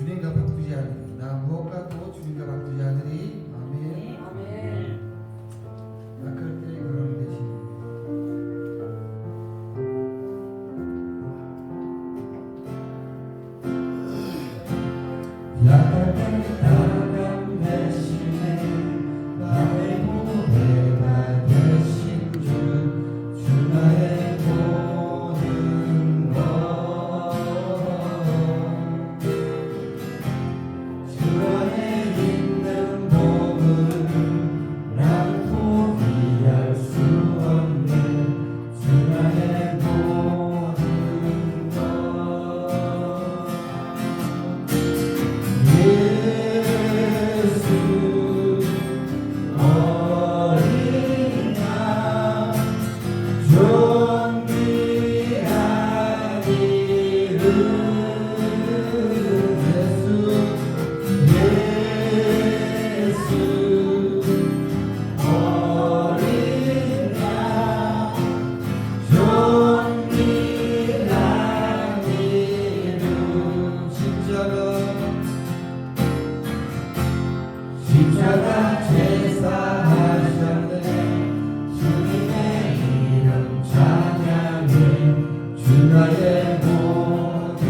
주님과 바꾸지 않으리. 나 무엇과도 주님과 바꾸지 않으리. 아멘. 아멘. 약할 때 그런 대신 약할 때 다감 대신에 나의 보배가 되신 주 나의 모든 것 주 안에 있는 복은 난 포기할 수 없는 주 나의 모든 것 예수 어린 양 존귀한 이름 십자가 제사하셨네 주님의 이름 찬양해 주 나의 모든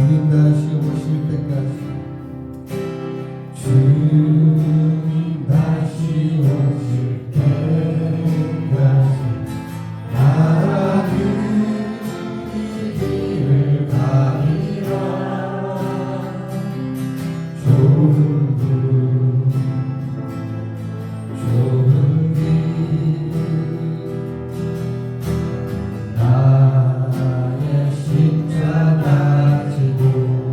주님 다시 오실 때까지 주님 다시 오실 때까지 나는 이 길을 가리라. 좁은 길 나의 십자가 지고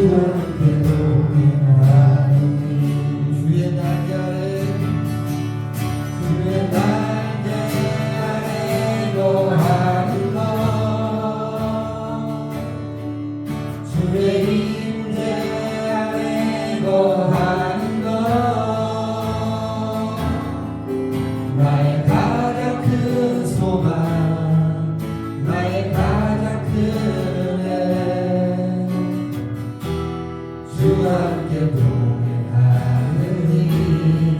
함께 동행하는 주의 날개 아래 주의 날개 아래 거하는 것 주의 임재 아래 거하는 것 나의 가장 큰 소망 나의 가장 큰 은혜 주와 함께 동행하느니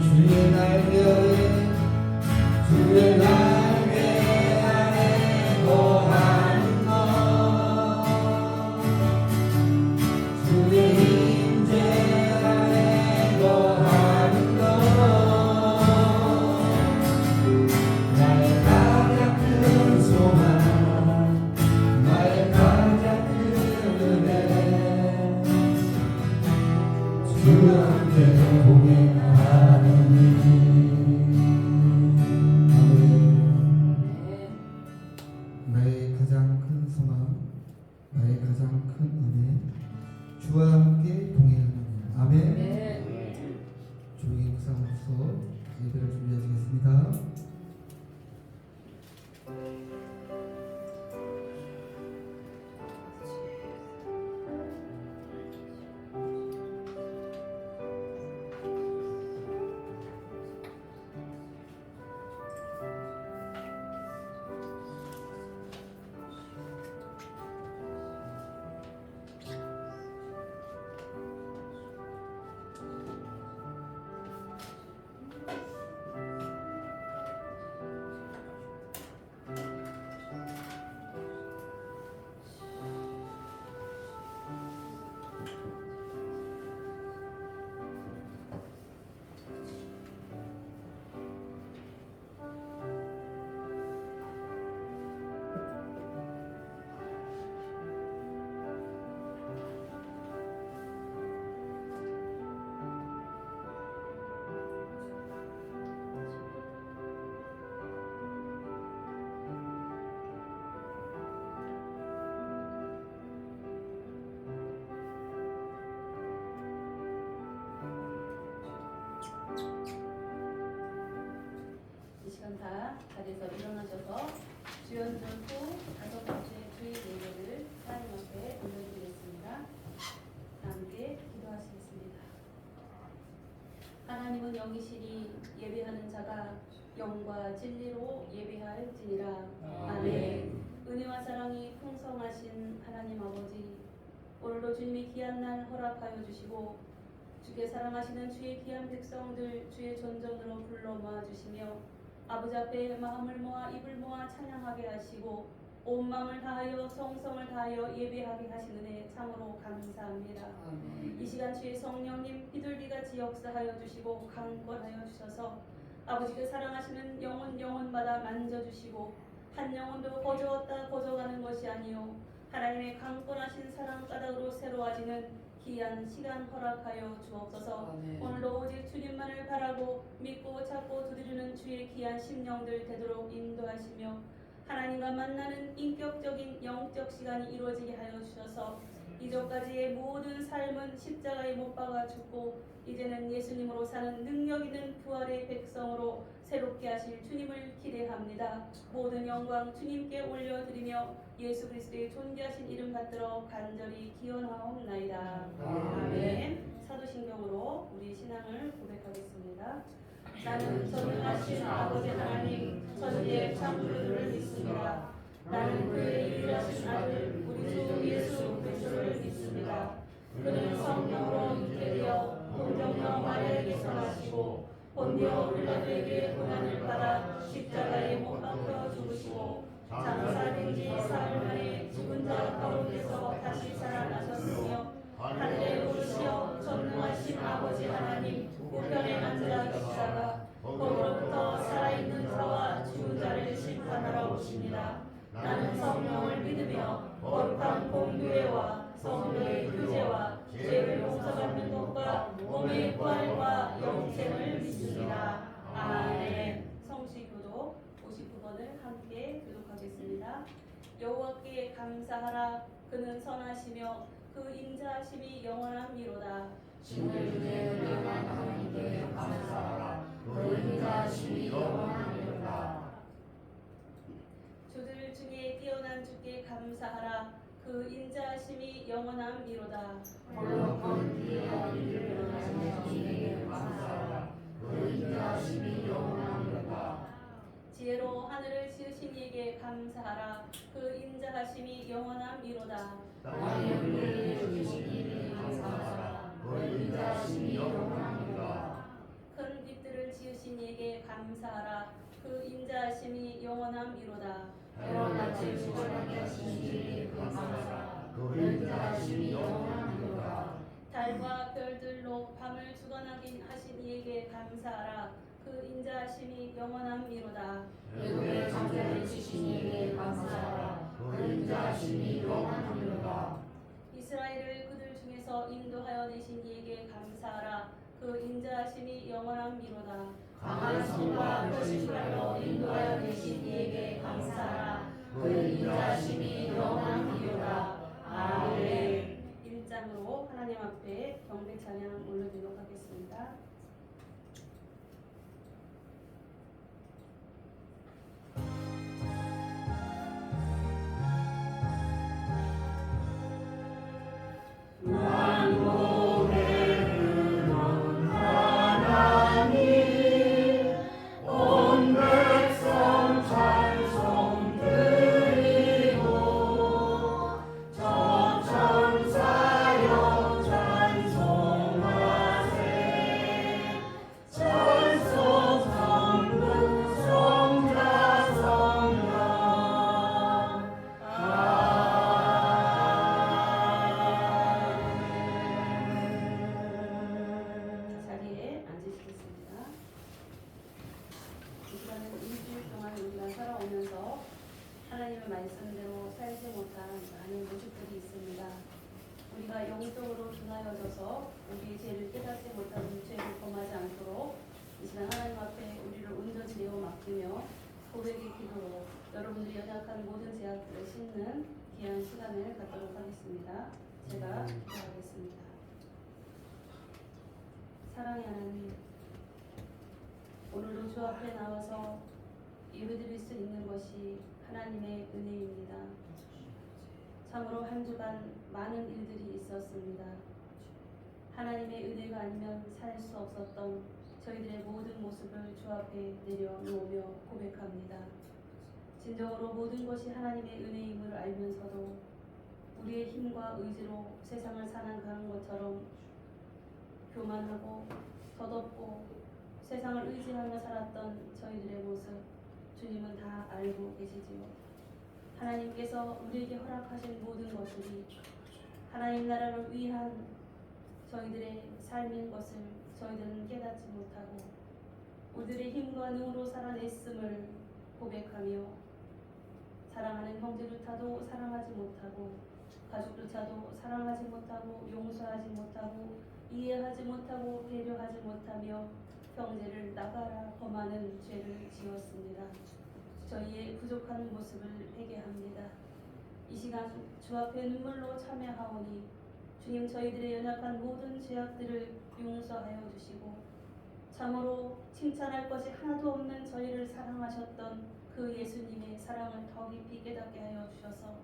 주의 날개 아래 주의 날개 아래 거하는 것 주의 임재 아래 거하는 것 나의 가장 큰 소망 나의 가장 큰 은혜 주와 함께 동행하느니 나의 가장 큰 소망, 나의 가장 큰 은혜, 주와 함께 동행하는 아멘. 조용히 묵상으로서 예배를 준비하시겠습니다. 이 시간 다 자리에서 일어나셔서 주연 들고 5번째 주의 예배를 하나님 앞에 올려드리겠습니다. 함께 기도하시겠습니다. 하나님은 영이시니 예배하는 자가 영과 진리로 예배할지니라. 아멘. 은혜와 사랑이 풍성하신 하나님 아버지, 오늘도 주님이 귀한 날 허락하여 주시고 주께 사랑하시는 주의 귀한 백성들 주의 존전으로 불러 모아주시며 아버지 앞에 마음을 모아 입을 모아 찬양하게 하시고 온 마음을 다하여 성성을 다하여 예배하게 하시는 참으로 감사합니다. 이 시간 주의 성령님 비둘기같이 역사하여 주시고 강권하여 주셔서 아버지께 사랑하시는 영혼마다 만져주시고 한 영혼도 거저었다 거저가는 것이 아니요 하나님의 강권하신 사랑 까닭으로 새로워지는 귀한 시간 허락하여 주옵소서. 오늘도 오직 주님만을 바라고 믿고 찾고 두드리는 주의 귀한 심령들 되도록 인도하시며 하나님과 만나는 인격적인 영적 시간이 이루어지게 하여 주셔서 이전까지의 모든 삶은 십자가에 못 박아 죽고 이제는 예수님으로 사는 능력 있는 부활의 백성으로 새롭게 하실 주님을 기대합니다. 모든 영광 주님께 올려드리며 예수 그리스도의 존귀하신 이름 받들어 간절히 기원하옵나이다. 아멘. 사도신경으로 우리 신앙을 고백하겠습니다. 나는 전능하신 아버지 하나님 천지의 창조주를 믿습니다. 나는 그의 유일하신 아들 우리 주 예수 그리스도를 믿습니다. 그는 성령으로 잉태되어 본정령 마리아에게서 나시고 본디오 빌라도에게 고난을 받아 십자가에 못 박혀 죽으시고 장사된 지 사흘 만에 죽은 자 가운데서 다시 살아나셨으며 하늘에 오르시어 전능하신 아버지 하나님 우편에 앉아 계시다가 거기로부터 살아있는 자와 죽은 자를 심판하러 오십니다. 나는 성령을 믿으며 거룩한 공교회와 성도의 교제와 죄를 용서받는 것과 몸의 부활과 영생을 믿습니다. 아멘. 성시교독 59번을 함께 교독하겠습니다. 여호와께 감사하라. 그는 선하시며 그 인자 인자하심이 영원함이로다. 신들의 은혜만 하나님께 감사하라. 그 인자하심이 영원하리로다. 주들 중에 뛰어난 주께 감사하라. 그 인자하심이 영원함이로다. 홀로 본 뒤에 어디를 변하시는 주님께 감사하라. 그 인자하심이 영원하리로다. 지혜로 하늘을 지으신 이에게 감사하라. 그 인자하심이 영원함이로다. 땅의 물을 주신 이에게 감사하라. 그 인자하심이 영원하리로다. 큰 빛들을 지으신 이에게 감사하라. 그 인자하심이 영원함이로다. 해와같이 주관하게 하신 이에게 감사하라. 그 인자하심이 영원하리로다. 달과 별들로 밤을 주관하게 하신 이에게 감사하라. 그 인자하심이 영원함이로다. 외국의 창조를 지신 이에게 감사하라. 그 인자하심이 영원하리로다. 이스라엘을 그들 중에서 인도하여 내신 이에게 감사하라. 그 인자하심이 영원함이로다. 강한 손과 표시발로 인도하여 계신 이에게 감사하라. 그 인자하심이 영원하리로다. 아멘. 1장으로 하나님 앞에 경배 찬양 올려드리도록 하겠습니다. 자리에 앉으시겠습니다. 이 시간은 일주일 동안 우리가 살아오면서 하나님의 말씀대로 살지 못한 많은 모습들이 있습니다. 우리가 영적으로 둔하여져서 우리의 죄를 깨닫지 못하는 죄를 범하지 않도록 이 시간 하나님 앞에 우리를 온전히 내어 맡기며 고백의 기도로 여러분들이 연약한 모든 제약들을 씻는 귀한 시간을 갖도록 하겠습니다. 제가 기도하겠습니다. 사랑의 하나님, 오늘도 주 앞에 나와서 예배드릴 수 있는 것이 하나님의 은혜입니다. 참으로 한 주간 많은 일들이 있었습니다. 하나님의 은혜가 아니면 살 수 없었던 저희들의 모든 모습을 주 앞에 내려놓으며 고백합니다. 진정으로 모든 것이 하나님의 은혜임을 알면서도 우리의 힘과 의지로 세상을 살아가는 것처럼 교만하고 덧없고 세상을 의지하며 살았던 저희들의 모습 주님은 다 알고 계시지요. 하나님께서 우리에게 허락하신 모든 것들이 하나님 나라를 위한 저희들의 삶인 것을 저희들은 깨닫지 못하고 우리들의 힘과 능으로 살아냈음을 고백하며 사랑하는 형제조차도 사랑하지 못하고 가족조차도 사랑하지 못하고 용서하지 못하고 이해하지 못하고 배려하지 못하며 형제를 나가라 범하는 죄를 지었습니다. 저희의 부족한 모습을 회개합니다. 이 시간 주 앞에 눈물로 참여하오니 주님 저희들의 연약한 모든 죄악들을 용서하여 주시고 참으로 칭찬할 것이 하나도 없는 저희를 사랑하셨던 그 예수님의 사랑을 더 깊이 깨닫게 하여 주셔서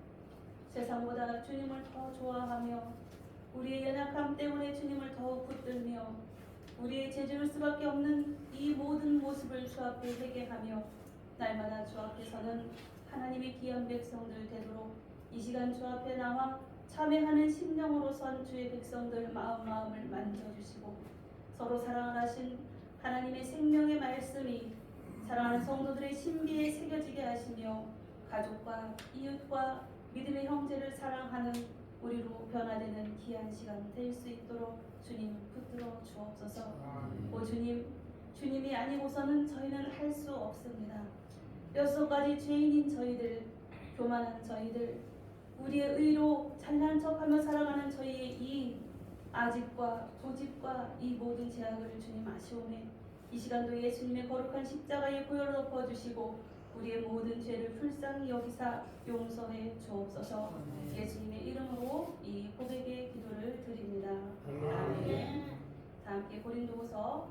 세상보다 주님을 더 좋아하며 우리의 연약함 때문에 주님을 더욱 붙들며 우리의 죄지을 수밖에 없는 이 모든 모습을 주 앞에 회개하며 날마다 주 앞에서는 하나님의 귀한 백성들 되도록 이 시간 주 앞에 나와 참회하는 심령으로 선 주의 백성들 마음을 만져주시고 서로 사랑을 하신 하나님의 생명의 말씀이 사랑하는 성도들의 신비에 새겨지게 하시며 가족과 이웃과 믿음의 형제를 사랑하는 우리로 변화되는 귀한 시간 될 수 있도록 주님 붙들어 주옵소서. 오 주님, 주님이 아니고서는 저희는 할 수 없습니다. 뼛속까지 죄인인 저희들, 교만한 저희들, 우리의 의로 잘난 척하며 살아가는 저희의 이 아집과 고집과 이 모든 제약을 주님 아시오매 이 시간도 예수님의 거룩한 십자가에 보혈을 덮어주시고 우리의 모든 죄를 불쌍히 여기사 용서해 주옵소서. 예수님의 이름으로 이 고백의 기도를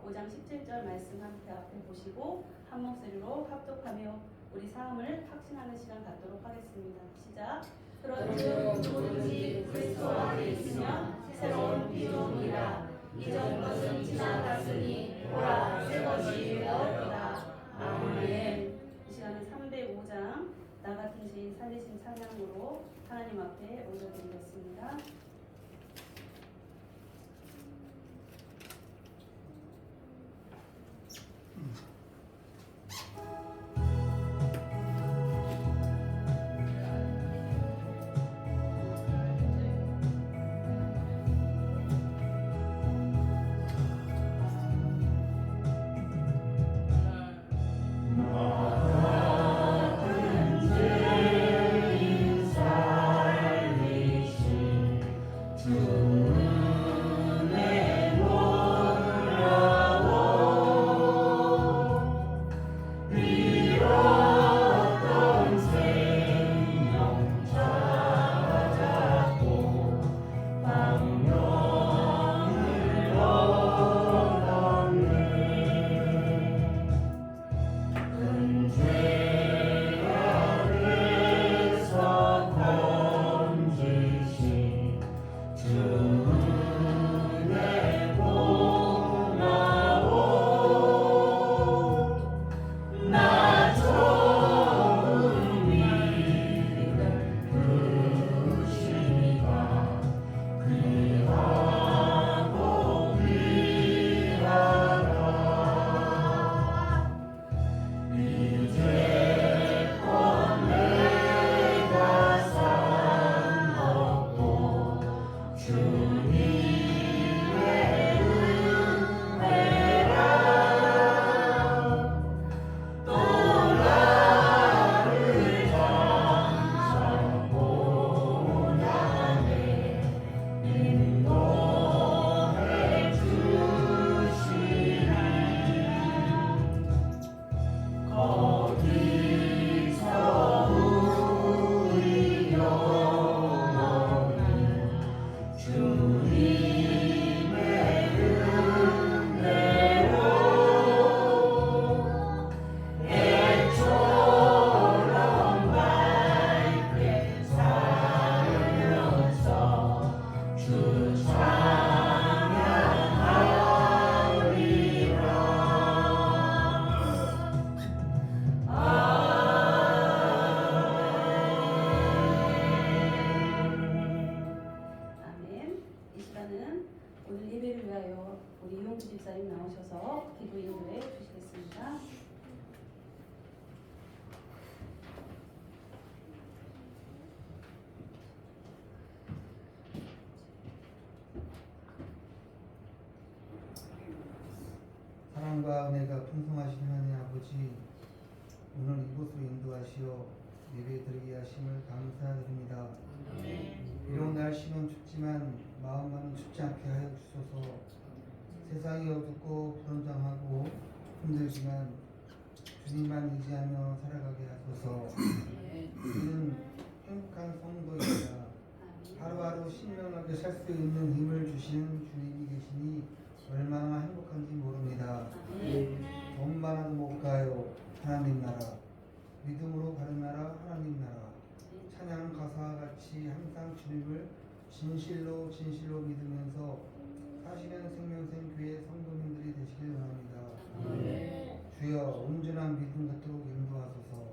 5장 17절 말씀 함께 앞에 보시고 한 목소리로 합독하며 우리 삶을 확신하는 시간 갖도록 하겠습니다. 시작. 그런즉 누구든지 그리스도 안에 있으면 새로운 피조물이라 이전 것은 지나갔으니 보라 새 것이 되었다. 아멘. 이 시간은 305장 나 같은 죄인 살리신 찬양으로 하나님 앞에 올려드리겠습니다. 오늘 예배를 위하여 우리 이용주 집사님 나오셔서 기도 인도해 주시겠습니다. 사랑과 은혜가 풍성하신 하나님 아버지, 오늘 이곳으로 인도하시어 예배 드리게 하심을 감사드립니다. 비록 날씨는 춥지만 마음만은 춥지 않게 하여 주소서. 세상이 어둡고 불안정하고 힘들지만 주님만 의지하며 살아가게 하소서. 우리는 행복한 성도입니다. 하루하루 신명하게 살 수 있는 힘을 주시는 주님이 계시니 얼마나 행복한지 모릅니다. 돈 많아도 못 가요 하나님 나라, 믿음으로 가는 나라 하나님 나라. 찬양 가사와 같이 항상 주님을 진실로 믿으면서 사시는 생명생 교회 성도님들이 되시길 바랍니다. 주여 온전한 믿음 갖도록 인도하소서.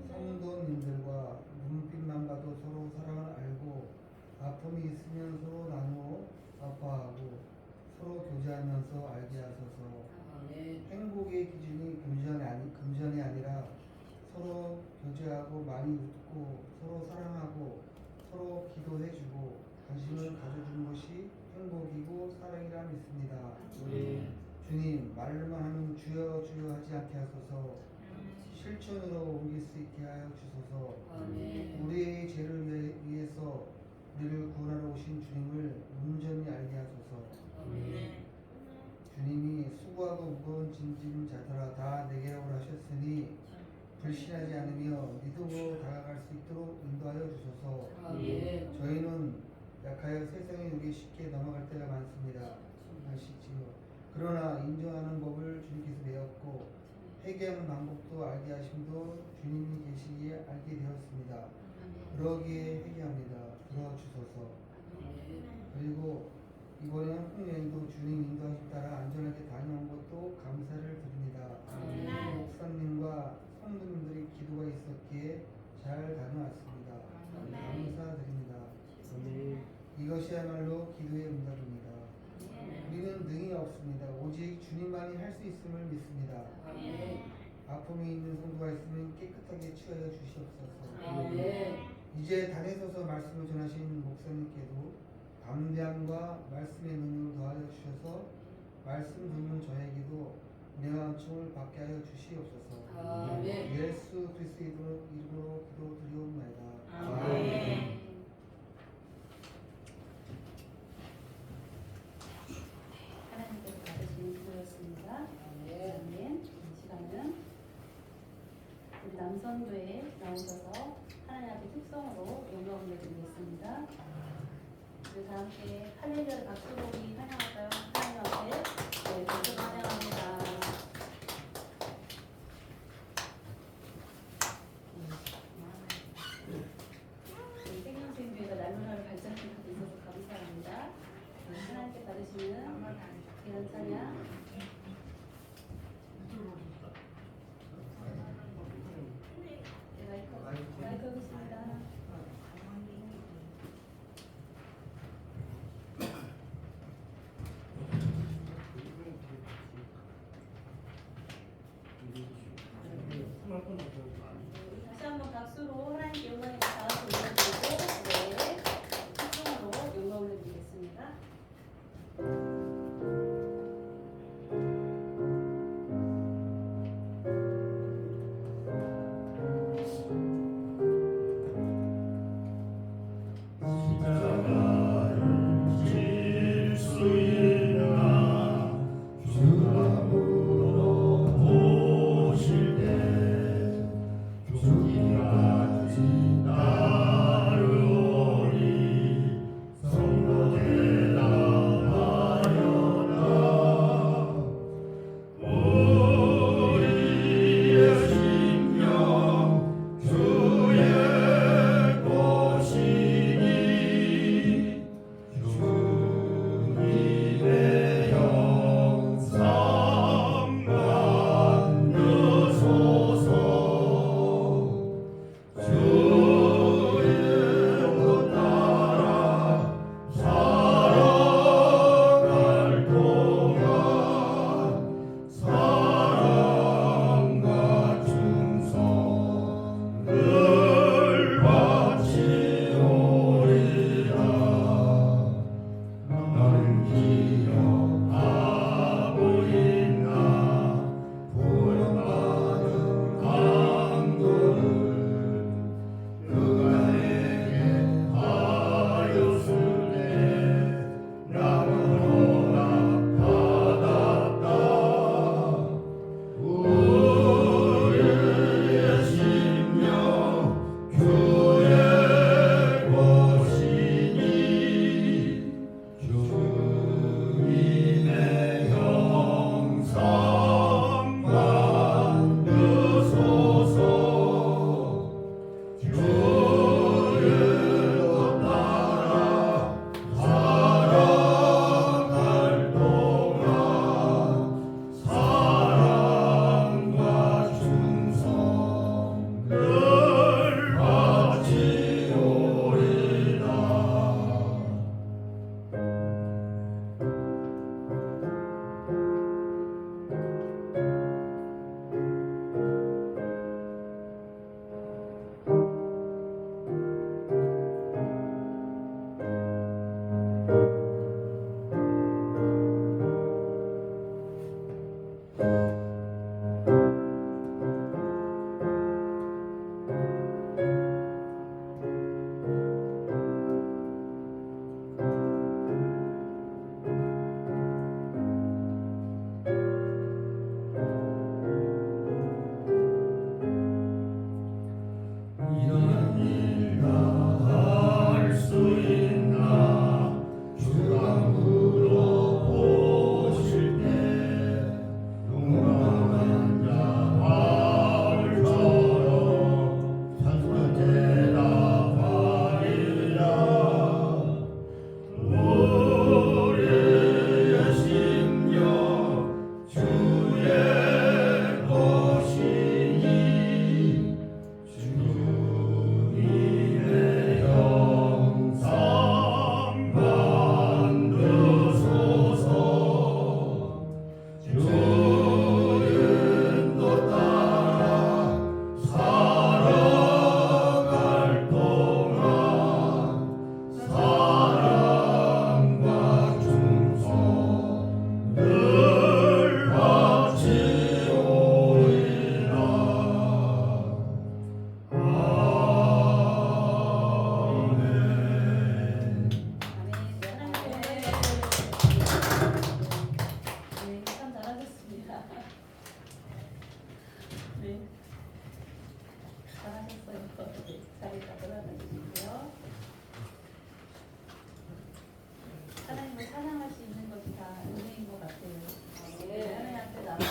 성도님들과 눈빛만 봐도 서로 사랑을 알고 아픔이 있으면 서로 나누어 아파하고 서로 교제하면서 알게 하소서. 행복의 기준이 금전이 아니라 서로 교제하고 많이 웃고 서로 사랑하고 서로 기도해주고 관심을 가져주는 것이 행복이고 사랑이라 믿습니다. 주님, 말로만 하면 주여 주여 하지 않게 하소서. 실천으로 옮길 수 있게 하여 주소서. 우리의 죄를 위해서 우리를 구원하러 오신 주님을 온전히 알게 하소서. 주님이 수고하고 무거운 짐진 자들아 다 내게 오라 하셨으니 불신하지 않으며 믿음으로 다가갈 수 있도록 인도하여 주소서. 저희는 약하여 세상에 우리 쉽게 넘어갈 때가 많습니다. 아시지요? 그러나 인정하는 법을 주님께서 배웠고 회개하는 방법도 알게 하심도 주님이 계시기에 알게 되었습니다. 그러기에 회개합니다. 들어주소서. 그리고 이번에 한국 여행도 주님 인도하심 따라 안전하게 다녀온 것도 감사를 드립니다. 목사님과 성도님들의 기도가 있었기에 잘 다녀왔습니다. 감사드립니다. 이것이야말로 기도의 응답입니다. 우리는 능히 없습니다. 오직 주님만이 할 수 있음을 믿습니다. 아픔이 있는 성도가 있으면 깨끗하게 취하여 주시옵소서. 이제 단에 서서 말씀을 전하신 목사님께도 담대함과 말씀의 능력을 더하여 주셔서 말씀 듣는 저에게도 은혜와 은총을 받게 하여 주시옵소서. 예수 그리스도의 이름으로 기도드리옵나이다. 하나님께서 받으시는 기도였습니다. 아멘. 이 시간은 우리 남성교회에 나오셔서 하나님 앞에 특성으로 영광을 드리겠습니다. 우리 다 함께 할렐루야 박수로 우리 찬양할까요? 하나님 앞에 네, 박수 찬양합니다. 우리 생명생교회가 날마다 발전하고 있어서 감사합니다. 네, 하나님께 받으시는 귀한 찬양. 마이크 하겠습니다. 다시 한번 박수로 하나님께 영광의 다 올려드리고 네, 특성으로 영광을 올려드리겠습니다.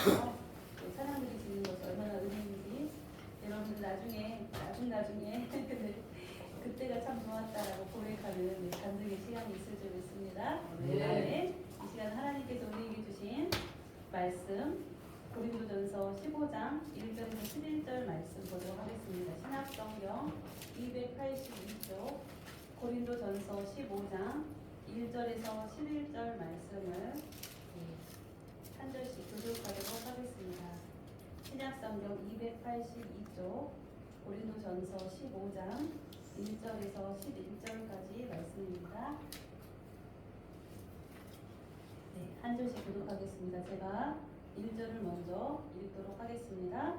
위해서 사랑 드리시는 것이 얼마나 은혜인지 여러분들 나중에 그때가 참 좋았다라고 고백하는 감동의 시간이 있을 줄 믿습니다. 네. 이 시간 하나님께서 우리에게 주신 말씀 고린도전서 15장 1절에서 11절 말씀 보도록 하겠습니다. 신약성경 282쪽 고린도전서 15장 1절에서 11절 말씀을 한 절씩 교독하도록 하겠습니다. 신약성경 282쪽 고린도전서 15장 1절에서 11절까지 말씀입니다. 네, 한 절씩 교독하겠습니다. 제가 1절을 먼저 읽도록 하겠습니다.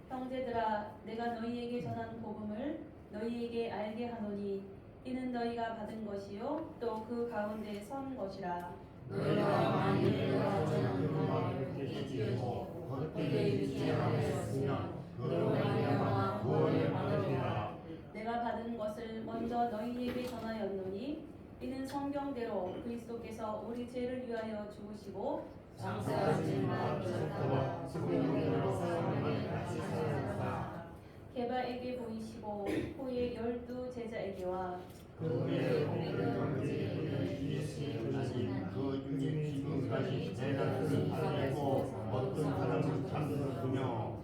형제들아, 내가 너희에게 전한 복음을 너희에게 알게 하노니 이는 너희가 받은 것이요 또 그 가운데 선 것이라. 너희가 만일 내가 전하는 말을 지키고 헛되게 믿지 아니하였으면 그로 말미암아 구원을 받으리라. 내가 받은 것을 먼저 너희에게 전하였노니 이는 성경대로 그리스도께서 우리 죄를 위하여 죽으시고 장사하신 날부터 성령으로 사람을 다시 살았다. 게바에게 보이시고 후에 12 제자에게와 그 후에 우리를 경제에 예수를 가진 그 중에 지금까지 내가 들은 사람이고 어떤 사람은 잠들었으며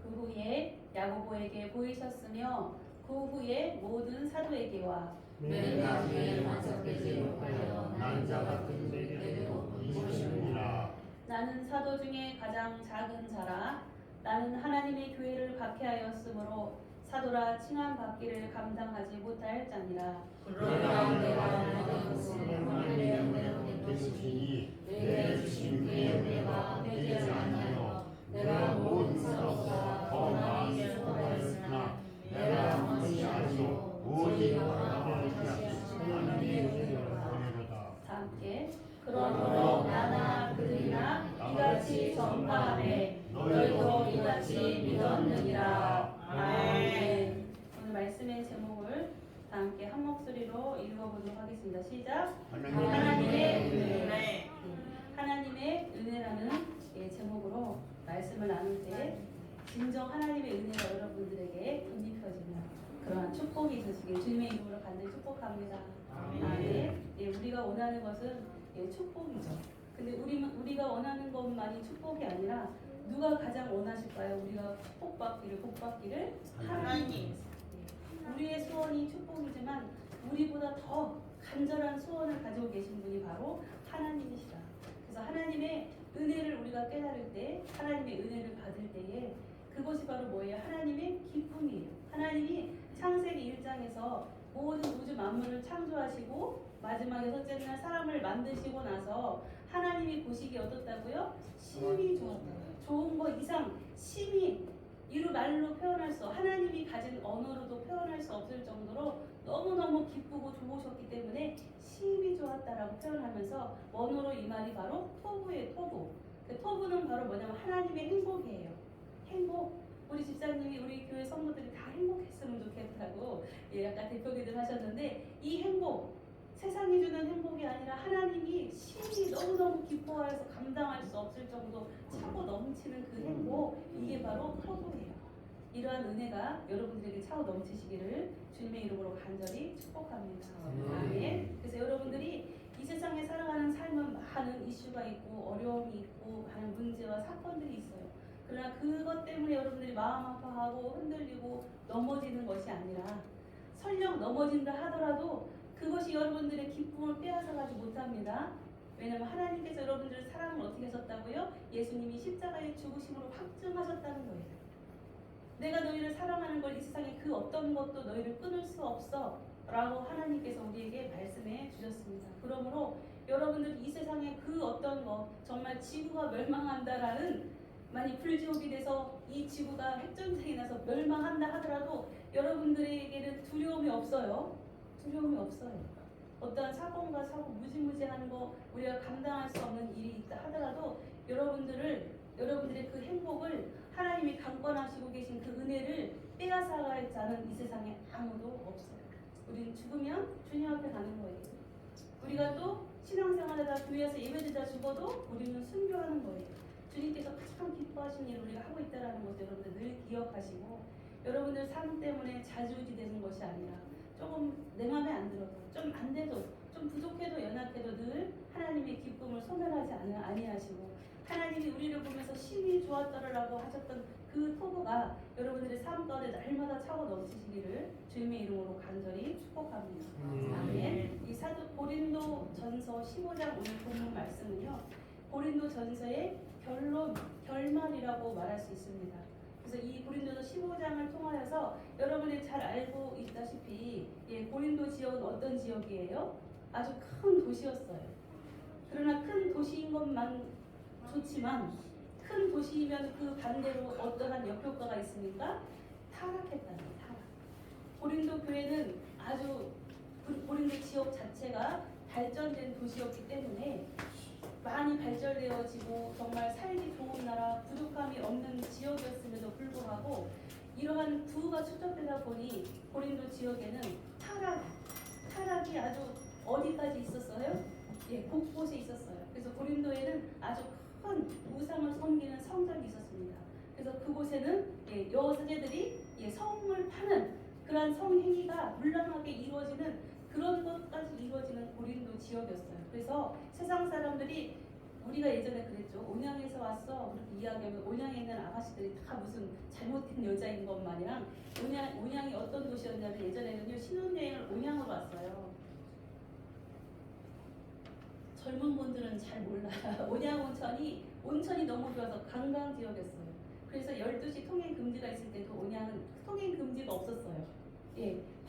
그 후에 야고보에게 보이셨으며 그 후에 모든 사도에게와 맨 나중에 완성되지 못하여 난 자 같은 내게도 보이시느니라. 나는 사도 중에 가장 작은 자라. 나는 하나님의 교회를 박해하였으므로 사도라 칭함 받기를 감당하지 못할 자니라. 그러나 내가 모든 것을 하나님의 은혜로 된 것이니 내 주신 그의 은혜가 되지 아니하여 내가 모든 사람보다 더 많이 수고하였으나 내가 한 것이 아니요 오직 하나님의 은혜로다. 다 함께 그러므로 나나 그들이나 이같이 전파하되 너희도 이같이 믿었느니라. 아멘. 오늘 말씀의 제목을 다 함께 한 목소리로 읽어보도록 하겠습니다. 시작. 하나님의 은혜. 하나님의 은혜라는 제목으로 말씀을 나눌 때 진정 하나님의 은혜가 여러분들에게 입혀지면 그러한 축복이 있으시길 주님의 이름으로 간절히 축복합니다. 아멘. 우리가 원하는 것은 축복이죠. 근데 우리가 원하는 것만이 축복이 아니라 누가 가장 원하실까요? 우리가 축복받기를 복받기를 하나님. 우리의 소원이 축복이지만 우리보다 더 간절한 소원을 가지고 계신 분이 바로 하나님이시다. 그래서 하나님의 은혜를 우리가 깨달을 때, 하나님의 은혜를 받을 때에 그것이 바로 뭐예요? 하나님의 기쁨이에요. 하나님이 창세기 1장에서 모든 우주 만물을 창조하시고 마지막에 첫째 날 사람을 만드시고 나서 하나님이 보시기에 어떻다고요? 심히 좋았다. 좋은 거 이상 심히 이루 말로 표현할 수, 하나님이 가진 언어로도 표현할 수 없을 정도로 너무너무 기쁘고 좋으셨기 때문에 심히 좋았다라고 표현하면서 원어로 이 말이 바로 토부예요. 토부. 그 토부는 바로 뭐냐면 하나님의 행복이에요. 행복. 우리 집사님이 우리 교회 성도들이 다 행복했으면 좋겠다고 아까 대표기들 하셨는데 이 행복, 세상이 주는 행복이 아니라 하나님이 심히 너무너무 기뻐해서 감당할 수 없을 정도 차고 넘치는 그 행복, 이게 바로 토부예요. 이러한 은혜가 여러분들에게 차고 넘치시기를 주님의 이름으로 간절히 축복합니다. 아멘. 그래서 여러분들이 이 세상에 살아가는 삶은 많은 이슈가 있고 어려움이 있고 많은 문제와 사건들이 있어요. 그러나 그것 때문에 여러분들이 마음 아파하고 흔들리고 넘어지는 것이 아니라 설령 넘어진다 하더라도 그것이 여러분들의 기쁨을 빼앗아가지 못합니다. 왜냐하면 하나님께서 여러분들의 사랑을 어떻게 하셨다고요? 예수님이 십자가의 죽으심으로 확증하셨다는 거예요. 내가 너희를 사랑하는 걸 이 세상에 그 어떤 것도 너희를 끊을 수 없어 라고 하나님께서 우리에게 말씀해 주셨습니다. 그러므로 여러분들 이 세상에 그 어떤 것, 정말 지구가 멸망한다라는, 만약 불지옥이 돼서 이 지구가 핵전쟁이 나서 멸망한다 하더라도 여러분들에게는 두려움이 없어요. 두려움이 없어요. 어떠한 사건과 사고 무지무지한 거 우리가 감당할 수 없는 일이 있다 하더라도 여러분들의 그 행복을 하나님이 강권하시고 계신 그 은혜를 빼앗아갈 자는 이 세상에 아무도 없어요. 우리는 죽으면 주님 앞에 가는 거예요. 우리가 또 신앙생활하다 교회에서 예배드리다 죽어도 우리는 순교하는 거예요. 주님께서 가장 기뻐하시는 일을 우리가 하고 있다는 것을 여러분들 늘 기억하시고, 여러분들 삶 때문에 좌지우지되는 것이 아니라 조금 내 마음에 안 들어도, 좀 안 돼도, 좀 부족해도 연약해도 늘 하나님의 기쁨을 소멸하지 아니하시고, 하나님이 우리를 보면서 심히 좋았더라라고 하셨던 그 토고가 여러분들의 삶 가운데 날마다 차고 넘치시기를 주님의 이름으로 간절히 축복합니다. 아멘. 이 사도 고린도 전서 15장 오늘 본문 말씀은요, 고린도 전서의 결말이라고 말할 수 있습니다. 그래서 이 고린도서 15장을 통하여서 여러분이 잘 알고 있다시피, 고린도 지역은 어떤 지역이에요? 아주 큰 도시였어요. 그러나 큰 도시인 것만 좋지만, 큰 도시이면 그 반대로 어떠한 역효과가 있습니까? 타락했다는 거예요. 타락. 고린도 교회는 아주 고린도 지역 자체가 발전된 도시였기 때문에 많이 발전되어지고 정말 살기 좋은 나라, 부족함이 없는 지역이었음에도 불구하고 이러한 부가 축적되다 보니 고린도 지역에는 타락이 아주 어디까지 있었어요? 곳곳에 있었어요. 그래서 고린도에는 아주 큰 우상을 섬기는 성전이 있었습니다. 그래서 그곳에는 여자들이 성을 파는 그러한 성행위가 물량하게 이루어지는 그런 것까지 이루어지는 고린도 지역이었어요. 그래서 세상 사람들이, 우리가 예전에 그랬죠. 온양에서 왔어. 그렇게 이야기하면 온양에 있는 아가씨들이 다 무슨 잘못된 여자인 것 마냥, 온양이 어떤 도시였냐면 예전에는요, 신혼여행을 온양으로 왔어요. 젊은 분들은 잘 몰라요. 온양 온천이 너무 좋아서 관광 지역이었어요. 그래서 12시 통행 금지가 있을 때도 온양은 통행 금지가 없었어요.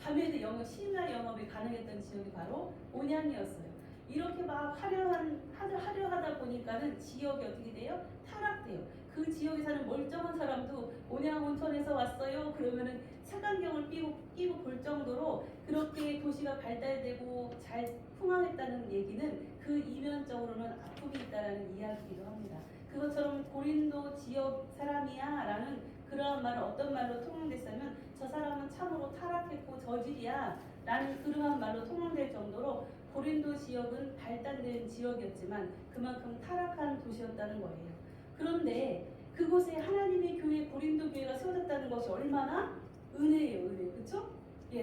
밤에도 심야 영업이 가능했던 지역이 바로 온양이었어요. 이렇게 막 하려 하다 보니까는 지역이 어떻게 돼요? 타락돼요. 그 지역에 사는 멀쩡한 사람도 온양 온천에서 왔어요. 그러면은 색안경을 끼고 볼 정도로 그렇게 도시가 발달되고 잘 풍황했다는 얘기는 그 이면적으로는 아픔이 있다라는 이야기이기도 합니다. 그것처럼 고린도 지역 사람이야 라는 그러한 말을 어떤 말로 통용됐냐면, 저 사람은 참으로 타락했고 저질이야 라는 그러한 말로 통용될 정도로 고린도 지역은 발달된 지역이었지만 그만큼 타락한 도시였다는 거예요. 그런데 그곳에 하나님의 교회, 고린도 교회가 세워졌다는 것이 얼마나 은혜예요, 은혜. 그렇죠?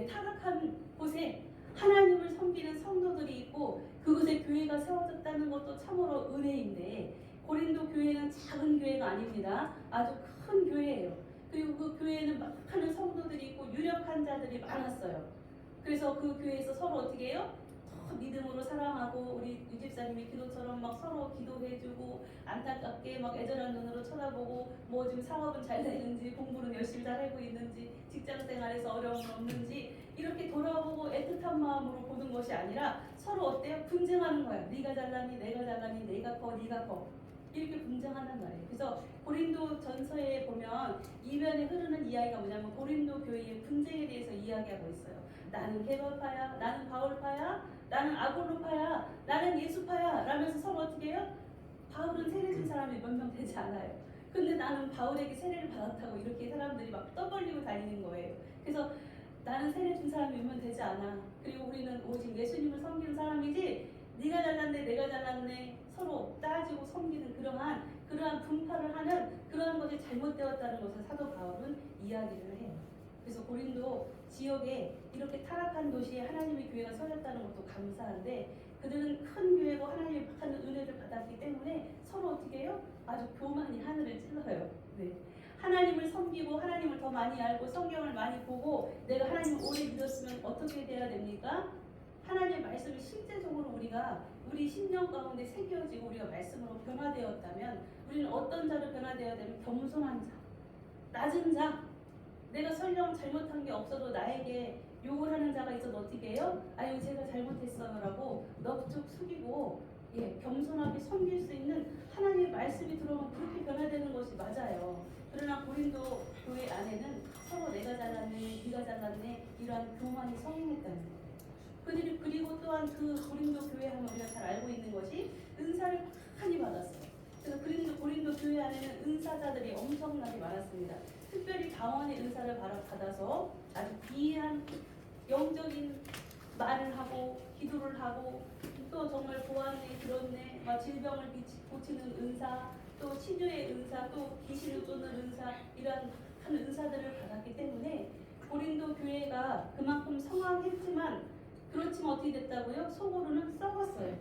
타락한 곳에 하나님을 섬기는 성도들이 있고 그곳에 교회가 세워졌다는 것도 참으로 은혜인데, 고린도 교회는 작은 교회가 아닙니다. 아주 큰 교회예요. 그리고 그 교회에는 많은 성도들이 있고 유력한 자들이 많았어요. 그래서 그 교회에서 서로 어떻게 해요? 더 믿음으로 사랑하고, 우리 유집사님의 기도처럼 막 서로 기도해주고, 안타깝게 막 애절한 눈으로 쳐다보고, 뭐 지금 사업은 잘 되는지, 공부는 열심히 잘하고 있는지, 직장생활에서 어려움은 없는지 이렇게 돌아보고 애틋한 마음으로 보는 것이 아니라 서로 어때요? 분쟁하는 거야. 네가 잘나니, 내가 잘나니, 내가 커, 네가 커. 이렇게 분쟁한단 말이에요. 그래서 고린도 전서에 보면 이면에 흐르는 이야기가 뭐냐면 고린도 교회의 분쟁에 대해서 이야기하고 있어요. 나는 게바파야, 나는 바울파야, 나는 아볼로파야, 나는 예수파야 라면서 서로 어떻게 해요? 바울은 세례 준 사람이 몇 명 되지 않아요. 근데 나는 바울에게 세례를 받았다고 이렇게 사람들이 막 떠벌리고 다니는 거예요. 그래서 나는 세례 준 사람이 몇 명 되지 않아. 그리고 우리는 오직 예수님을 섬기는 사람이지, 네가 잘났네, 내가 잘났네 서로 따지고 섬기는 그러한 분파를 하는 그러한 것이 잘못되었다는 것을 사도 바울은 이야기를 해요. 그래서 고린도 지역에 이렇게 타락한 도시에 하나님의 교회가 서졌다는 것도 감사한데, 그들은 큰 교회고 하나님의 큰 은혜를 받았기 때문에 서로 어떻게 해요? 아주 교만이 하늘을 찔러요. 하나님을 섬기고 하나님을 더 많이 알고 성경을 많이 보고 내가 하나님을 오래 믿었으면 어떻게 돼야 됩니까? 하나님의 말씀이 실제적으로 우리 심령 가운데 새겨지고 우리가 말씀으로 변화되었다면, 우리는 어떤 자로 변화되어야 되면 겸손한 자, 낮은 자, 내가 설령 잘못한 게 없어도 나에게 욕을 하는 자가 있어도 어떻게 해요? 아유 제가 잘못했어요 라고 넙죽 숙이고 겸손하게 섬길 수 있는 하나님의 말씀이 들어오면 그렇게 변화되는 것이 맞아요. 그러나 고린도 교회 안에는 서로 내가 잘났네, 네가 잘났네 이러한 교만이 성행했다는 거예요. 그리고 또한 그 고린도 교회 하면 우리가 잘 알고 있는 것이 은사를 많이 받았어요. 그래서 고린도 교회 안에는 은사자들이 엄청나게 많았습니다. 특별히 방언의 은사를 받아서 아주 귀한 영적인 말을 하고 기도를 하고, 또 정말 보았네, 들었네, 질병을 고치는 은사, 또 치료의 은사, 또 귀신을 쫓는 은사, 이러한 한 은사들을 받았기 때문에 고린도 교회가 그만큼 성황했지만 그렇지만 어떻게 됐다고요? 속으로는 썩었어요.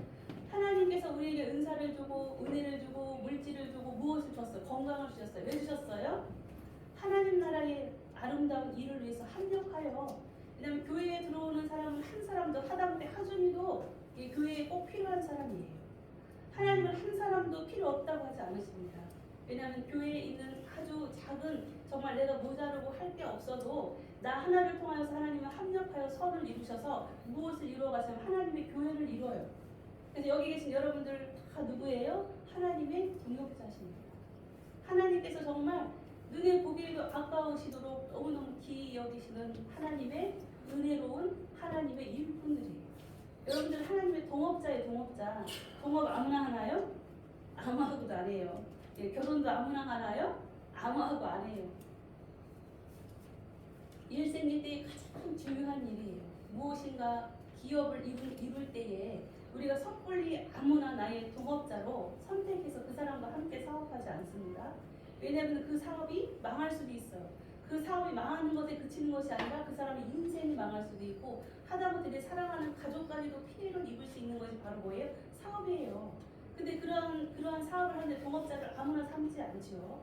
하나님께서 우리에게 은사를 주고 은혜를 주고 물질을 주고 무엇을 줬어요? 건강을 주셨어요. 왜 주셨어요? 하나님 나라의 아름다운 일을 위해서 합력하여. 왜냐하면 교회에 들어오는 사람은 한 사람도 하다못해 하준이도 이 교회에 꼭 필요한 사람이에요. 하나님은 한 사람도 필요 없다고 하지 않으십니다. 왜냐하면 교회에 있는 아주 작은 정말 내가 모자르고 할 게 없어도 나 하나를 통하여서 하나님은 합력하여 선을 이루셔서 무엇을 이루어 가시면 하나님의 교회를 이루어요. 그래서 여기 계신 여러분들 다 누구예요? 하나님의 동역자십니다. 하나님께서 정말 눈에 보기에도 아까우시도록 너무너무 귀히 여기시는 하나님의 은혜로운 하나님의 일꾼들이에요. 여러분들 하나님의 동업자예요. 동업자. 동업 아무나 하나요? 아무하고도 안 해요. 예, 결혼도 아무나 하나요? 아무하고 안 해요. 일생일 때에 가장 중요한 일이에요. 무엇인가 기업을 이룰 때에 우리가 섣불리 아무나 나의 동업자로 선택해서 그 사람과 함께 사업하지 않습니다. 왜냐하면 그 사업이 망할 수도 있어요. 그 사업이 망하는 것에 그치는 것이 아니라 그 사람의 인생이 망할 수도 있고 하다못해 내 사랑하는 가족까지도 피해를 입을 수 있는 것이 바로 뭐예요? 사업이에요. 근데 그러한 사업을 하는데 동업자를 아무나 삼지 않죠.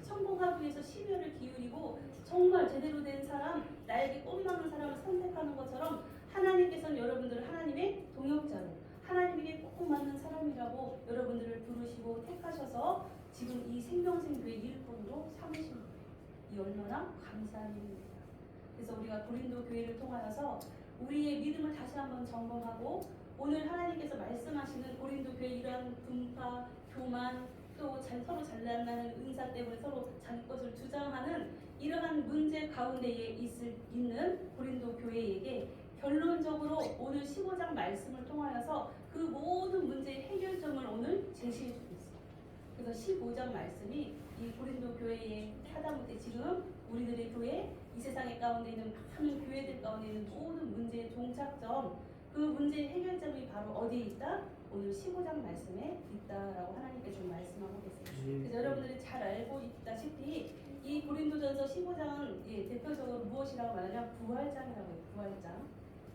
성공하기 위해서 심혈을 기울이고 정말 제대로 된 사람, 나에게 꼼맞는 사람을 선택하는 것처럼 하나님께서는 여러분들을 하나님의 동역자로 하나님에게 꼭 맞는 사람이라고 여러분들을 부르시고 택하셔서 지금 이 생명생교회 일꾼으로 삼으신 거예요. 이 얼마나 감사한 일입니다. 그래서 우리가 고린도 교회를 통하여서 우리의 믿음을 다시 한번 점검하고 오늘 하나님께서 말씀하시는 고린도 교회 이러한 분파, 교만, 또 서로 잘난다는 은사 때문에 서로 자기 것을 주장하는 이러한 문제 가운데에 있는 고린도 교회에게 결론적으로 오늘 15장 말씀을 통하여서 그 모든 문제의 해결점을 오늘 제시해 주고 있어요. 그래서 15장 말씀이 이 고린도 교회에 하다못해 지금 우리들의 교회, 이 세상의 가운데 있는 많은 교회들 가운데 있는 모든 문제의 종착점, 그 문제의 해결점이 바로 어디에 있다? 오늘 15장 말씀에 있다라고 하나님께서 말씀하고 계세요. 그래서 여러분들이 잘 알고 있다시피 이 고린도전서 15장은 대표적으로 무엇이라고 말하냐면 부활장이라고 해요.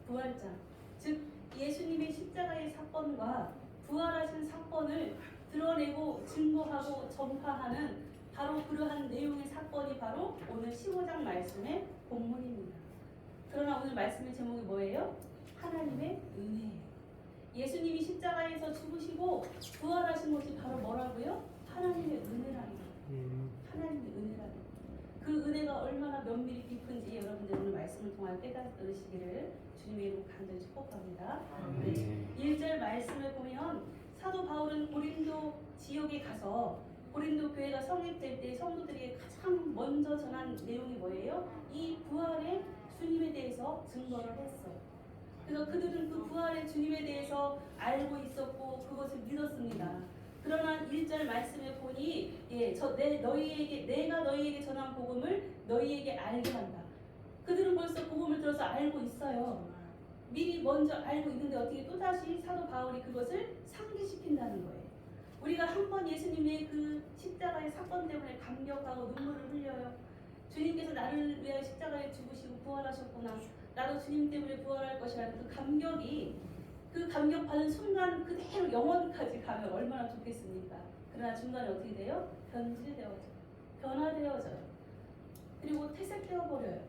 부활장. 즉 예수님의 십자가의 사건과 부활하신 사건을 드러내고 증거하고 전파하는 바로 그러한 내용의 사건이 바로 오늘 15장 말씀의 본문입니다. 그러나 오늘 말씀의 제목이 뭐예요? 하나님의 은혜예요. 예수님이 십자가에서 죽으시고 부활하신 것이 바로 뭐라고요? 하나님의 은혜라는 거예요. 하나님의 은혜라는 거예요. 그 은혜가 얼마나 면밀히 깊은지 여러분들 오늘 말씀을 통해 깨달으시기를 주님의 이름으로 간절히 축복합니다. 네. 1절 말씀을 보면 사도 바울은 고린도 지역에 가서 고린도 교회가 성립될 때 성도들에게 가장 먼저 전한 내용이 뭐예요? 이 부활의 주님에 대해서 증거를 했어요. 그래서 그들은 그 부활의 주님에 대해서 알고 있었고 그것을 믿었습니다. 그러나 1절 말씀에 보니 내가 너희에게 전한 복음을 너희에게 알게 한다. 그들은 벌써 복음을 들어서 알고 있어요. 미리 먼저 알고 있는데 어떻게 또다시 사도 바울이 그것을 상기시킨다는 거예요. 우리가 한 번 예수님의 그 십자가의 사건 때문에 감격하고 눈물을 흘려요. 주님께서 나를 위하여 십자가에 죽으시고 부활하셨구나. 나도 주님 때문에 부활할 것이라는 그 감격이 그 감격받은 순간 그대로 영원까지 가면 얼마나 좋겠습니까? 그러나 중간에 어떻게 돼요? 변질되어져요. 변화되어져요. 그리고 퇴색되어 버려요.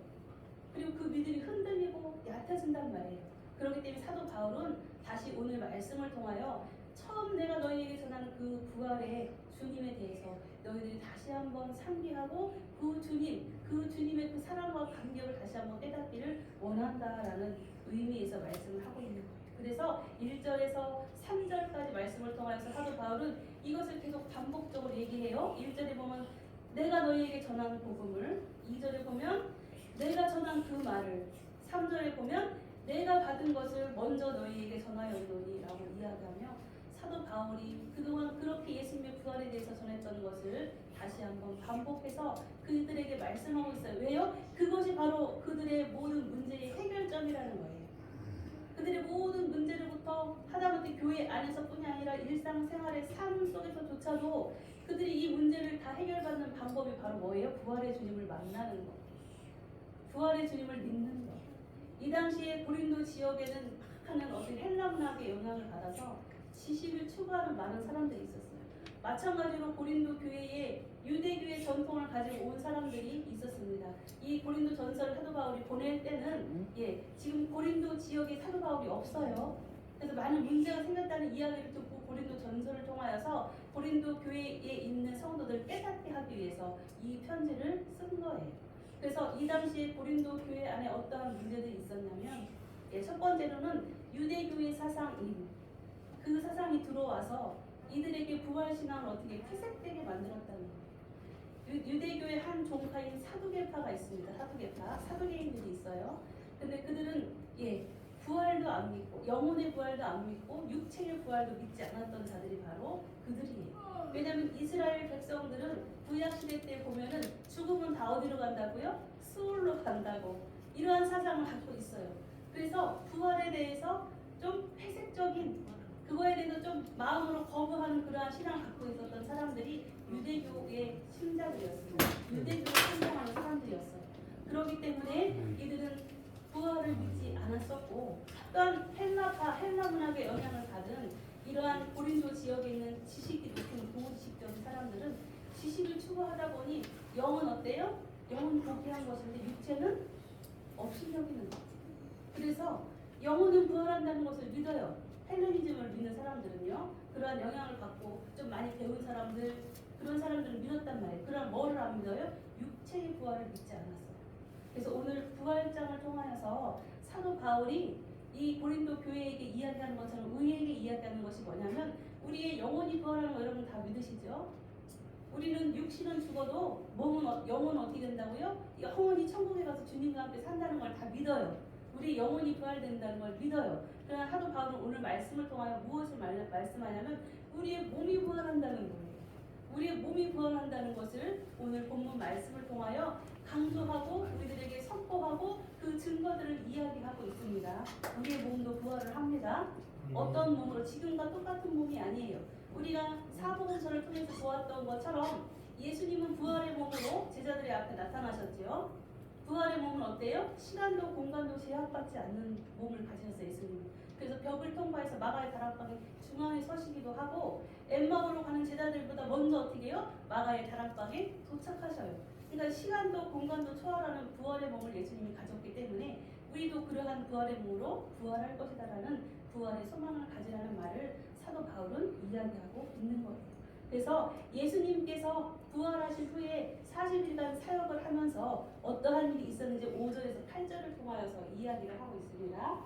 그리고 그 믿음이 흔들리고 얕아진단 말이에요. 그렇기 때문에 사도 바울은 다시 오늘 말씀을 통하여 처음 내가 너희에게 전하는 그 부활의 주님에 대해서 너희들이 다시 한번 상기하고 그 주님의 그 사랑과 감격을 다시 한번 깨닫기를 원한다라는 의미에서 말씀을 하고 있는 거예요. 그래서 1절에서 3절까지 말씀을 통해서 사도 바울은 이것을 계속 반복적으로 얘기해요. 1절에 보면 내가 너희에게 전하는 복음을, 2절에 보면 내가 전한 그 말을, 3절에 보면 내가 받은 것을 먼저 너희에게 전하였노니 라고 이야기하며 사도 바울이 그동안 그렇게 예수님의 부활에 대해서 전했던 것을 다시 한번 반복해서 그들에게 말씀하고 있어요. 왜요? 그것이 바로 그들의 모든 문제의 해결점이라는 거예요. 그들의 모든 문제로부터 하다못해 교회 안에서뿐이 아니라 일상생활의 삶 속에서조차도 그들이 이 문제를 다 해결받는 방법이 바로 뭐예요? 부활의 주님을 만나는 것, 부활의 주님을 믿는 것. 이 당시에 고린도 지역에는 하는 어떤 헬라 문학의 영향을 받아서 지식을 추구하는 많은 사람들이 있었어요. 마찬가지로 고린도 교회에 유대교의 전통을 가지고 온 사람들이 있었습니다. 이 고린도 전서를 사도 바울이 보낼 때는 지금 고린도 지역에 사도 바울이 없어요. 그래서 많은 문제가 생겼다는 이야기를 듣고 고린도 전서를 통하여서 고린도 교회에 있는 성도들을 깨닫게 하기 위해서 이 편지를 쓴 거예요. 그래서 이 당시에 고린도 교회 안에 어떠한 문제들이 있었냐면 첫 번째로는 유대교의 사상인 그 사상이 들어와서 이들에게 부활신앙을 어떻게 퇴색되게 만들었다는 거예요. 유대교의 한 종파인 사두개파가 있습니다. 사두개인들이 있어요. 근데 그들은 부활도 안 믿고 영혼의 부활도 안 믿고 육체의 부활도 믿지 않았던 자들이 바로 그들이에요. 왜냐하면 이스라엘 백성들은 구약시대 때 보면은 죽으면 다 어디로 간다고요? 수울로 간다고 이러한 사상을 갖고 있어요. 그래서 부활에 대해서 좀 회색적인 그거에 대해서 좀 마음으로 거부하는 그러한 신앙을 갖고 있었던 사람들이 유대교의 신자들이었습니다. 유대교를 신봉하는 사람들이었어요. 그렇기 때문에 이들은 부활을 믿지 않았었고 또한 헬라 문학의 영향을 받은 이러한 고린도 지역에 있는 지식이 높은 고지식적인 사람들은 지식을 추구하다 보니 영은 어때요? 영은 고귀한 것인데 육체는 없이 여기는 것. 그래서 영혼은 부활한다는 것을 믿어요. 헬레니즘을 믿는 사람들은요. 그러한 영향을 받고 좀 많이 배운 사람들 그런 사람들은 믿었단 말이에요. 그럼 뭐를 안 믿어요? 육체의 부활을 믿지 않았어요. 그래서 오늘 부활장을 통하여서 사도 바울이 이 고린도 교회에게 이야기하는 것처럼 우리에게 이야기하는 것이 뭐냐면 우리의 영혼이 부활하는 거 여러분 다 믿으시죠? 우리는 육신은 죽어도 영혼은 어떻게 된다고요? 영혼이 천국에 가서 주님과 함께 산다는 걸 다 믿어요. 우리 영혼이 부활된다는 걸 믿어요. 그러나 사도 바울은 오늘 말씀을 통하여 무엇을 말씀하냐면 우리의 몸이 부활한다는 거예요. 우리의 몸이 부활한다는 것을 오늘 본문 말씀을 통하여 강조하고 우리들에게 선포하고 그 증거들을 이야기하고 있습니다. 우리의 몸도 부활을 합니다. 어떤 몸으로? 지금과 똑같은 몸이 아니에요. 우리가 사복음서를 통해서 보았던 것처럼 예수님은 부활의 몸으로 제자들의 앞에 나타나셨지요. 부활의 몸은 어때요? 시간도 공간도 제약받지 않는 몸을 가지셨어요. 예수님은. 그래서 벽을 통과해서 마가의 다락방에 중앙에 서시기도 하고 엠마오로 가는 제자들보다 먼저 어떻게 해요? 마가의 다락방에 도착하셔요. 그러니까 시간도 공간도 초월하는 부활의 몸을 예수님이 가졌기 때문에 우리도 그러한 부활의 몸으로 부활할 것이다라는 부활의 소망을 가지라는 말을 사도 바울은 이야기하고 있는 거예요. 그래서 예수님께서 부활하신 후에 40일간 사역을 하면서 어떠한 일이 있었는지 5절에서 8절을 통하여서 이야기를 하고 있습니다.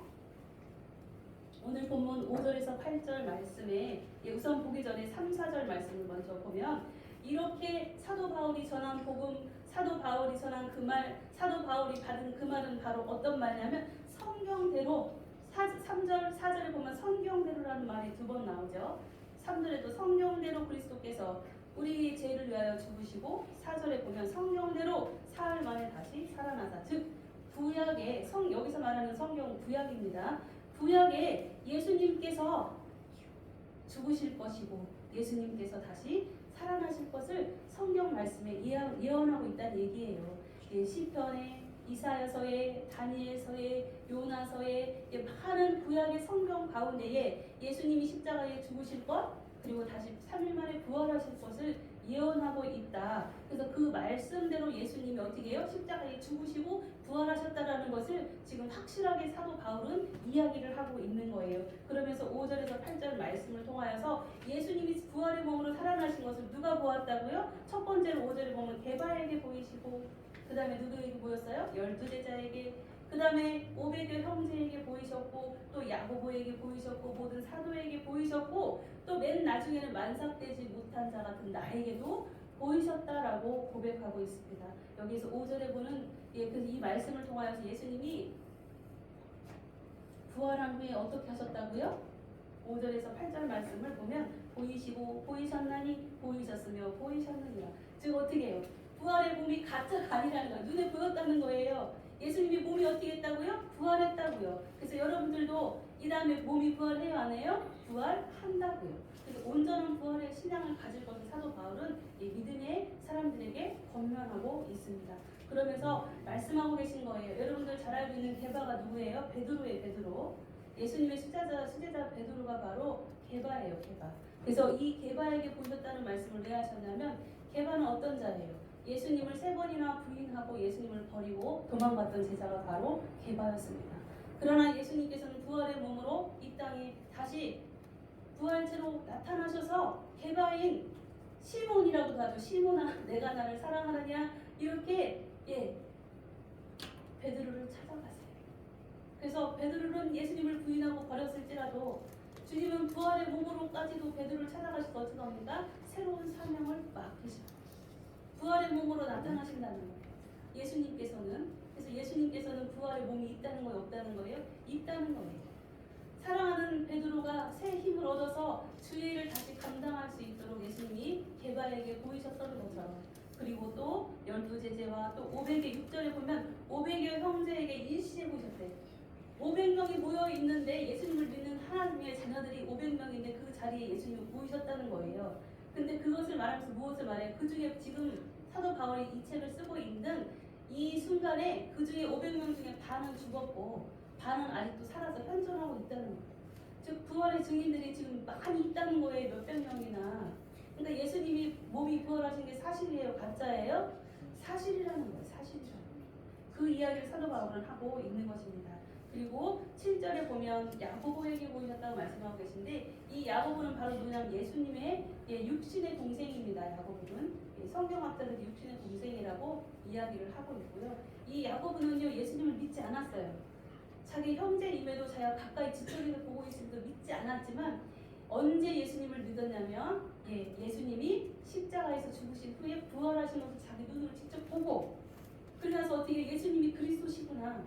오늘 본문 5절에서 8절 말씀에 우선 보기 전에 3, 4절 말씀을 먼저 보면 이렇게 사도 바울이 전한 복음, 사도 바울이 전한 그 말, 사도 바울이 받은 그 말은 바로 어떤 말이냐면 성경대로 3절, 4절에 보면 성경대로라는 말이 2번 나오죠. 3절에도 성경대로 그리스도께서 우리의 죄를 위하여 죽으시고 4절에 보면 성경대로 사흘 만에 다시 살아나사 즉 구약의 여기서 말하는 성경 구약입니다. 구약에 예수님께서 죽으실 것이고 예수님께서 다시 살아나실 것을 성경 말씀에 예언하고 있다는 얘기예요. 시편에 이사야서에 다니엘서에 요나서에 많은 구약의 성경 가운데에 예수님이 십자가에 죽으실 것 그리고 다시 3일 만에 부활하실 것을 예언하고 있다. 그래서 그 말씀대로 예수님이 어떻게 해요? 십자가에 죽으시고 부활하셨다라는 것을 지금 확실하게 사도 바울은 이야기를 하고 있는 거예요. 그러면서 5절에서 8절 말씀을 통하여서 예수님이 부활의 몸으로 살아나신 것을 누가 보았다고요? 첫 번째로 5절에 보면 게바에게 보이시고 그 다음에 누구에게 보였어요? 12제자에게 그 다음에 500여 형제에게 보이셨고 또 야고보에게 보이셨고 모든 사도에게 보이셨고 또 맨 나중에는 만삭되지 못한 자 같은 나에게도 보이셨다라고 고백하고 있습니다. 여기서 5절에 보는 이 말씀을 통하여서 예수님이 부활한 후에 어떻게 하셨다고요? 5절에서 8절 말씀을 보면 보이시고 보이셨나니 보이셨으며 보이셨느니라. 즉 어떻게 해요? 부활의 몸이 가짜가 아니라는 거예요. 눈에 보였다는 거예요. 예수님이 몸이 어떻게 했다고요? 부활했다고요. 그래서 여러분들도 이 다음에 몸이 부활해요 안 해요? 부활한다고요. 그래서 오늘 부활의 신앙을 가질 것을 사도 바울은 이 믿음의 사람들에게 권면하고 있습니다. 그러면서 말씀하고 계신 거예요. 여러분들 잘 알고 있는 게바가 누구예요? 베드로예요. 베드로. 예수님의 수제자 베드로가 바로 게바예요. 게바. 그래서 이 게바에게 보셨다는 말씀을 왜 하셨냐면 게바는 어떤 자예요? 예수님을 3번이나 부인하고 예수님을 버리고 도망갔던 제자가 바로 게바였습니다. 그러나 예수님께서는 부활의 몸으로 이 땅에 다시 부활체로 나타나셔서 게바인 시몬이라고도 하죠. 시몬아, 내가 나를 사랑하느냐? 이렇게 베드로를 찾아가세요. 그래서 베드로는 예수님을 부인하고 버렸을지라도 주님은 부활의 몸으로까지도 베드로를 찾아가셔서 어떻게 합니까? 새로운 사명을 맡기셔. 부활의 몸으로 나타나신다는 거예요. 그래서 예수님께서는 부활의 몸이 있다는 거예요, 없다는 거예요? 있다는 거예요. 사랑하는 베드로가 새 힘을 얻어서 주의 일을 다시 감당할 수 있도록 예수님이 게바에게 보이셨던 것처럼, 그리고 또 12제자와 또 500의 6절에 보면 500여 형제에게 일시에 보이셨대요. 500명이 모여 있는데 예수님을 믿는 하나님의 자녀들이 500명인데 그 자리에 예수님이 보이셨다는 거예요. 근데 그것을 말하면서 무엇을 말해요? 그 중에 지금 사도 바울이 이 책을 쓰고 있는 이 순간에 그 중에 500명 중에 반은 죽었고 반은 아직도 살아서 현존하고 있다는 거예요. 즉 부활의 증인들이 지금 많이 있다는 거예요. 몇백 명이나. 그러니까 예수님이 몸이 부활하신 게 사실이에요? 가짜예요? 사실이라는 거예요. 사실이라는 거예요. 그 이야기를 사도 바울은 하고 있는 것입니다. 그리고 7절에 보면 야고보에게 보이셨다고 말씀하고 계신데 이 야고보는 바로 누구냐면 예수님의 육신의 동생입니다. 야고보는 성경학자들이 육신의 동생이라고 이야기를 하고 있고요. 이 야고보는요 예수님을 믿지 않았어요. 자기 형제임에도 자기가 가까이 지켜서 보고 있음도 믿지 않았지만 언제 예수님을 믿었냐면 예수님이 십자가에서 죽으신 후에 부활하신 것을 자기 눈으로 직접 보고 그러면서 어떻게 예수님이 그리스도시구나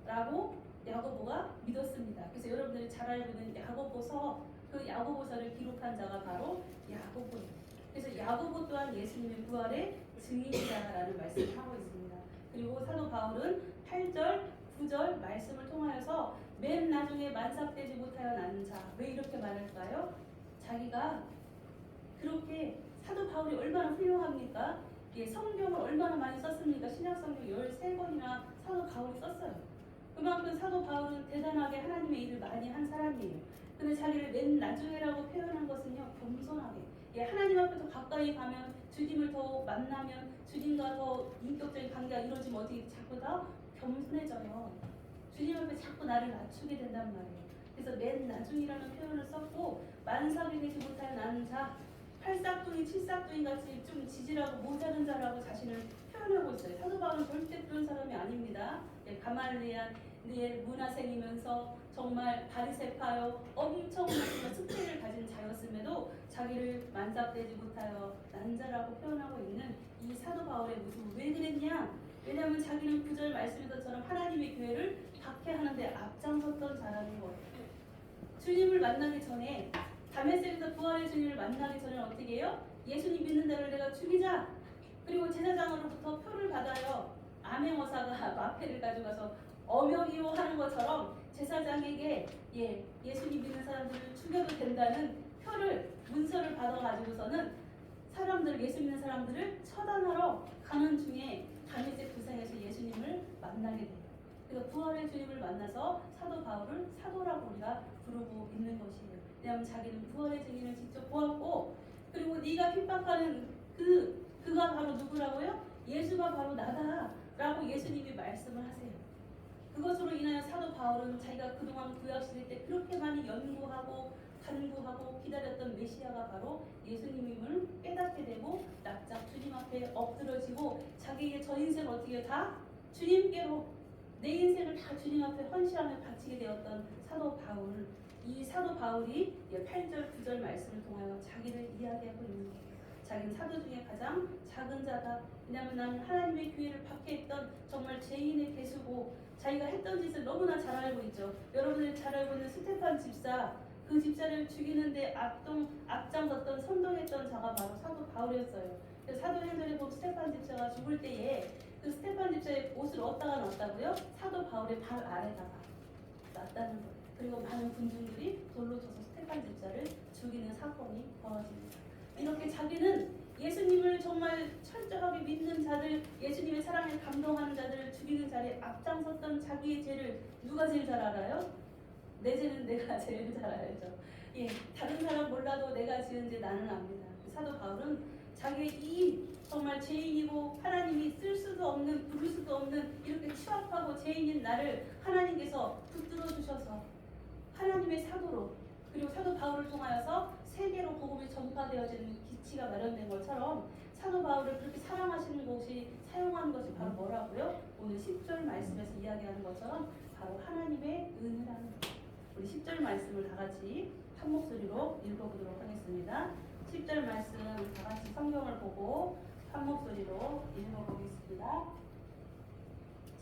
라고 야고보가 믿었습니다. 그래서 여러분들이 잘 알고 있는 야고보서, 그 야고보서를 기록한 자가 바로 야고보예요. 그래서 야고보 또한 예수님의 부활의 증인이다라는 말씀을 하고 있습니다. 그리고 사도 바울은 8절, 9절 말씀을 통하여서 맨 나중에 만삭되지 못하여 난 자, 왜 이렇게 말할까요? 자기가 그렇게 사도 바울이 얼마나 훌륭합니까? 성경을 얼마나 많이 썼습니까? 신약성경 13권이나 사도 바울이 썼어요. 그만큼 사도 바울은 대단하게 하나님의 일을 많이 한 사람이에요. 근데 자기를 맨 나중에라고 표현한 것은요, 겸손하게. 하나님 앞에 더 가까이 가면, 주님을 더 만나면, 주님과 더 인격적인 관계가 이루어지면 어떻게 자꾸 더 겸손해져요. 주님 앞에 자꾸 나를 낮추게 된단 말이에요. 그래서 맨 나중이라는 표현을 썼고, 만삭이 되지 못할 나는 자, 8싹둥이, 7싹둥이 같이 좀 지질하고 모자른 자라고 자신을 표현하고 있어요. 사도 바울은 절대 그런 사람이 아닙니다. 가말리안 문화생이면서 정말 바리새파요 엄청 스킬을 가진 자였음에도 자기를 만삭되지 못하여 난자라고 표현하고 있는 이 사도 바울의 모습은 왜 그랬냐? 왜냐하면 자기는 9절 말씀에서처럼 하나님의 교회를 박해하는데 앞장섰던 사람인 거예요. 주님을 만나기 전에 다메섹에서 부활의 주님을 만나기 전에 어떻게 해요? 예수님 믿는 자를 내가 죽이자. 그리고 제사장으로부터 표를 받아요. 암행어사가 마패를 가져가서 어명이요 하는 것처럼 제사장에게 예수님 믿는 사람들을 죽여도 된다는 표를 문서를 받아가지고서는 사람들 예수 믿는 사람들을 처단하러 가는 중에 다메섹 부상에서 예수님을 만나게 돼요. 그래서 부활의 주님을 만나서 사도 바울을 사도라고 우리가 부르고 있는 것이에요. 왜냐하면 자기는 부활의 증인을 직접 보았고 그리고 네가 핍박하는 그가 바로 누구라고요? 예수가 바로 나다라고 예수님이 말씀을 하세요. 그것으로 인하여 사도 바울은 자기가 그동안 구약시대 때 그렇게 많이 연구하고 간구하고 기다렸던 메시아가 바로 예수님임을 깨닫게 되고 납작 주님 앞에 엎드러지고 자기의 저 인생 어떻게 다 주님께로 내 인생을 다 주님 앞에 헌신하며 바치게 되었던 사도 바울. 이 사도 바울이 8절 9절 말씀을 통하여 자기를 이야기하고 있는 거예요. 자기는 사도 중에 가장 작은 자다. 왜냐하면 나는 하나님의 교회를 박해했던 정말 죄인의 개수고 자기가 했던 짓을 너무나 잘 알고 있죠. 여러분들이 잘 알고 있는 스테판 집사, 그 집사를 죽이는데 앞장섰던 선동했던 자가 바로 사도 바울이었어요. 사도행전에 보면 스테판 집사가 죽을 때에 그 스테판 집사의 옷을 어디다가 놨다고요? 사도 바울의 발 아래다가 놨다는 거예요. 그리고 많은 군중들이 돌로 쳐서 스테판 집사를 죽이는 사건이 벌어집니다. 이렇게 자기는 예수님을 정말 철저하게 믿는 자들, 예수님의 사랑에 감동하는 자들을 죽이는 자리에 앞장섰던 자기의 죄를 누가 제일 잘 알아요? 내 죄는 내가 제일 잘 알죠. 예, 다른 사람 몰라도 내가 지은 죄 나는 압니다. 사도 바울은 자기의 이 정말 죄인이고 하나님이 쓸 수도 없는, 부를 수도 없는 이렇게 추악하고 죄인인 나를 하나님께서 붙들어 주셔서 하나님의 사도로, 그리고 사도 바울을 통하여서 세계로 복음이 전파되어지는 기치가 마련된 것처럼 사도 바울을 그렇게 사랑하시는 것이, 사용하는 것이 바로 뭐라고요? 오늘 10절 말씀에서 이야기하는 것처럼 바로 하나님의 은혜라는 것. 우리 10절 말씀을 다 같이 한 목소리로 읽어보도록 하겠습니다. 10절 말씀 다 같이 성경을 보고 한 목소리로 읽어보겠습니다.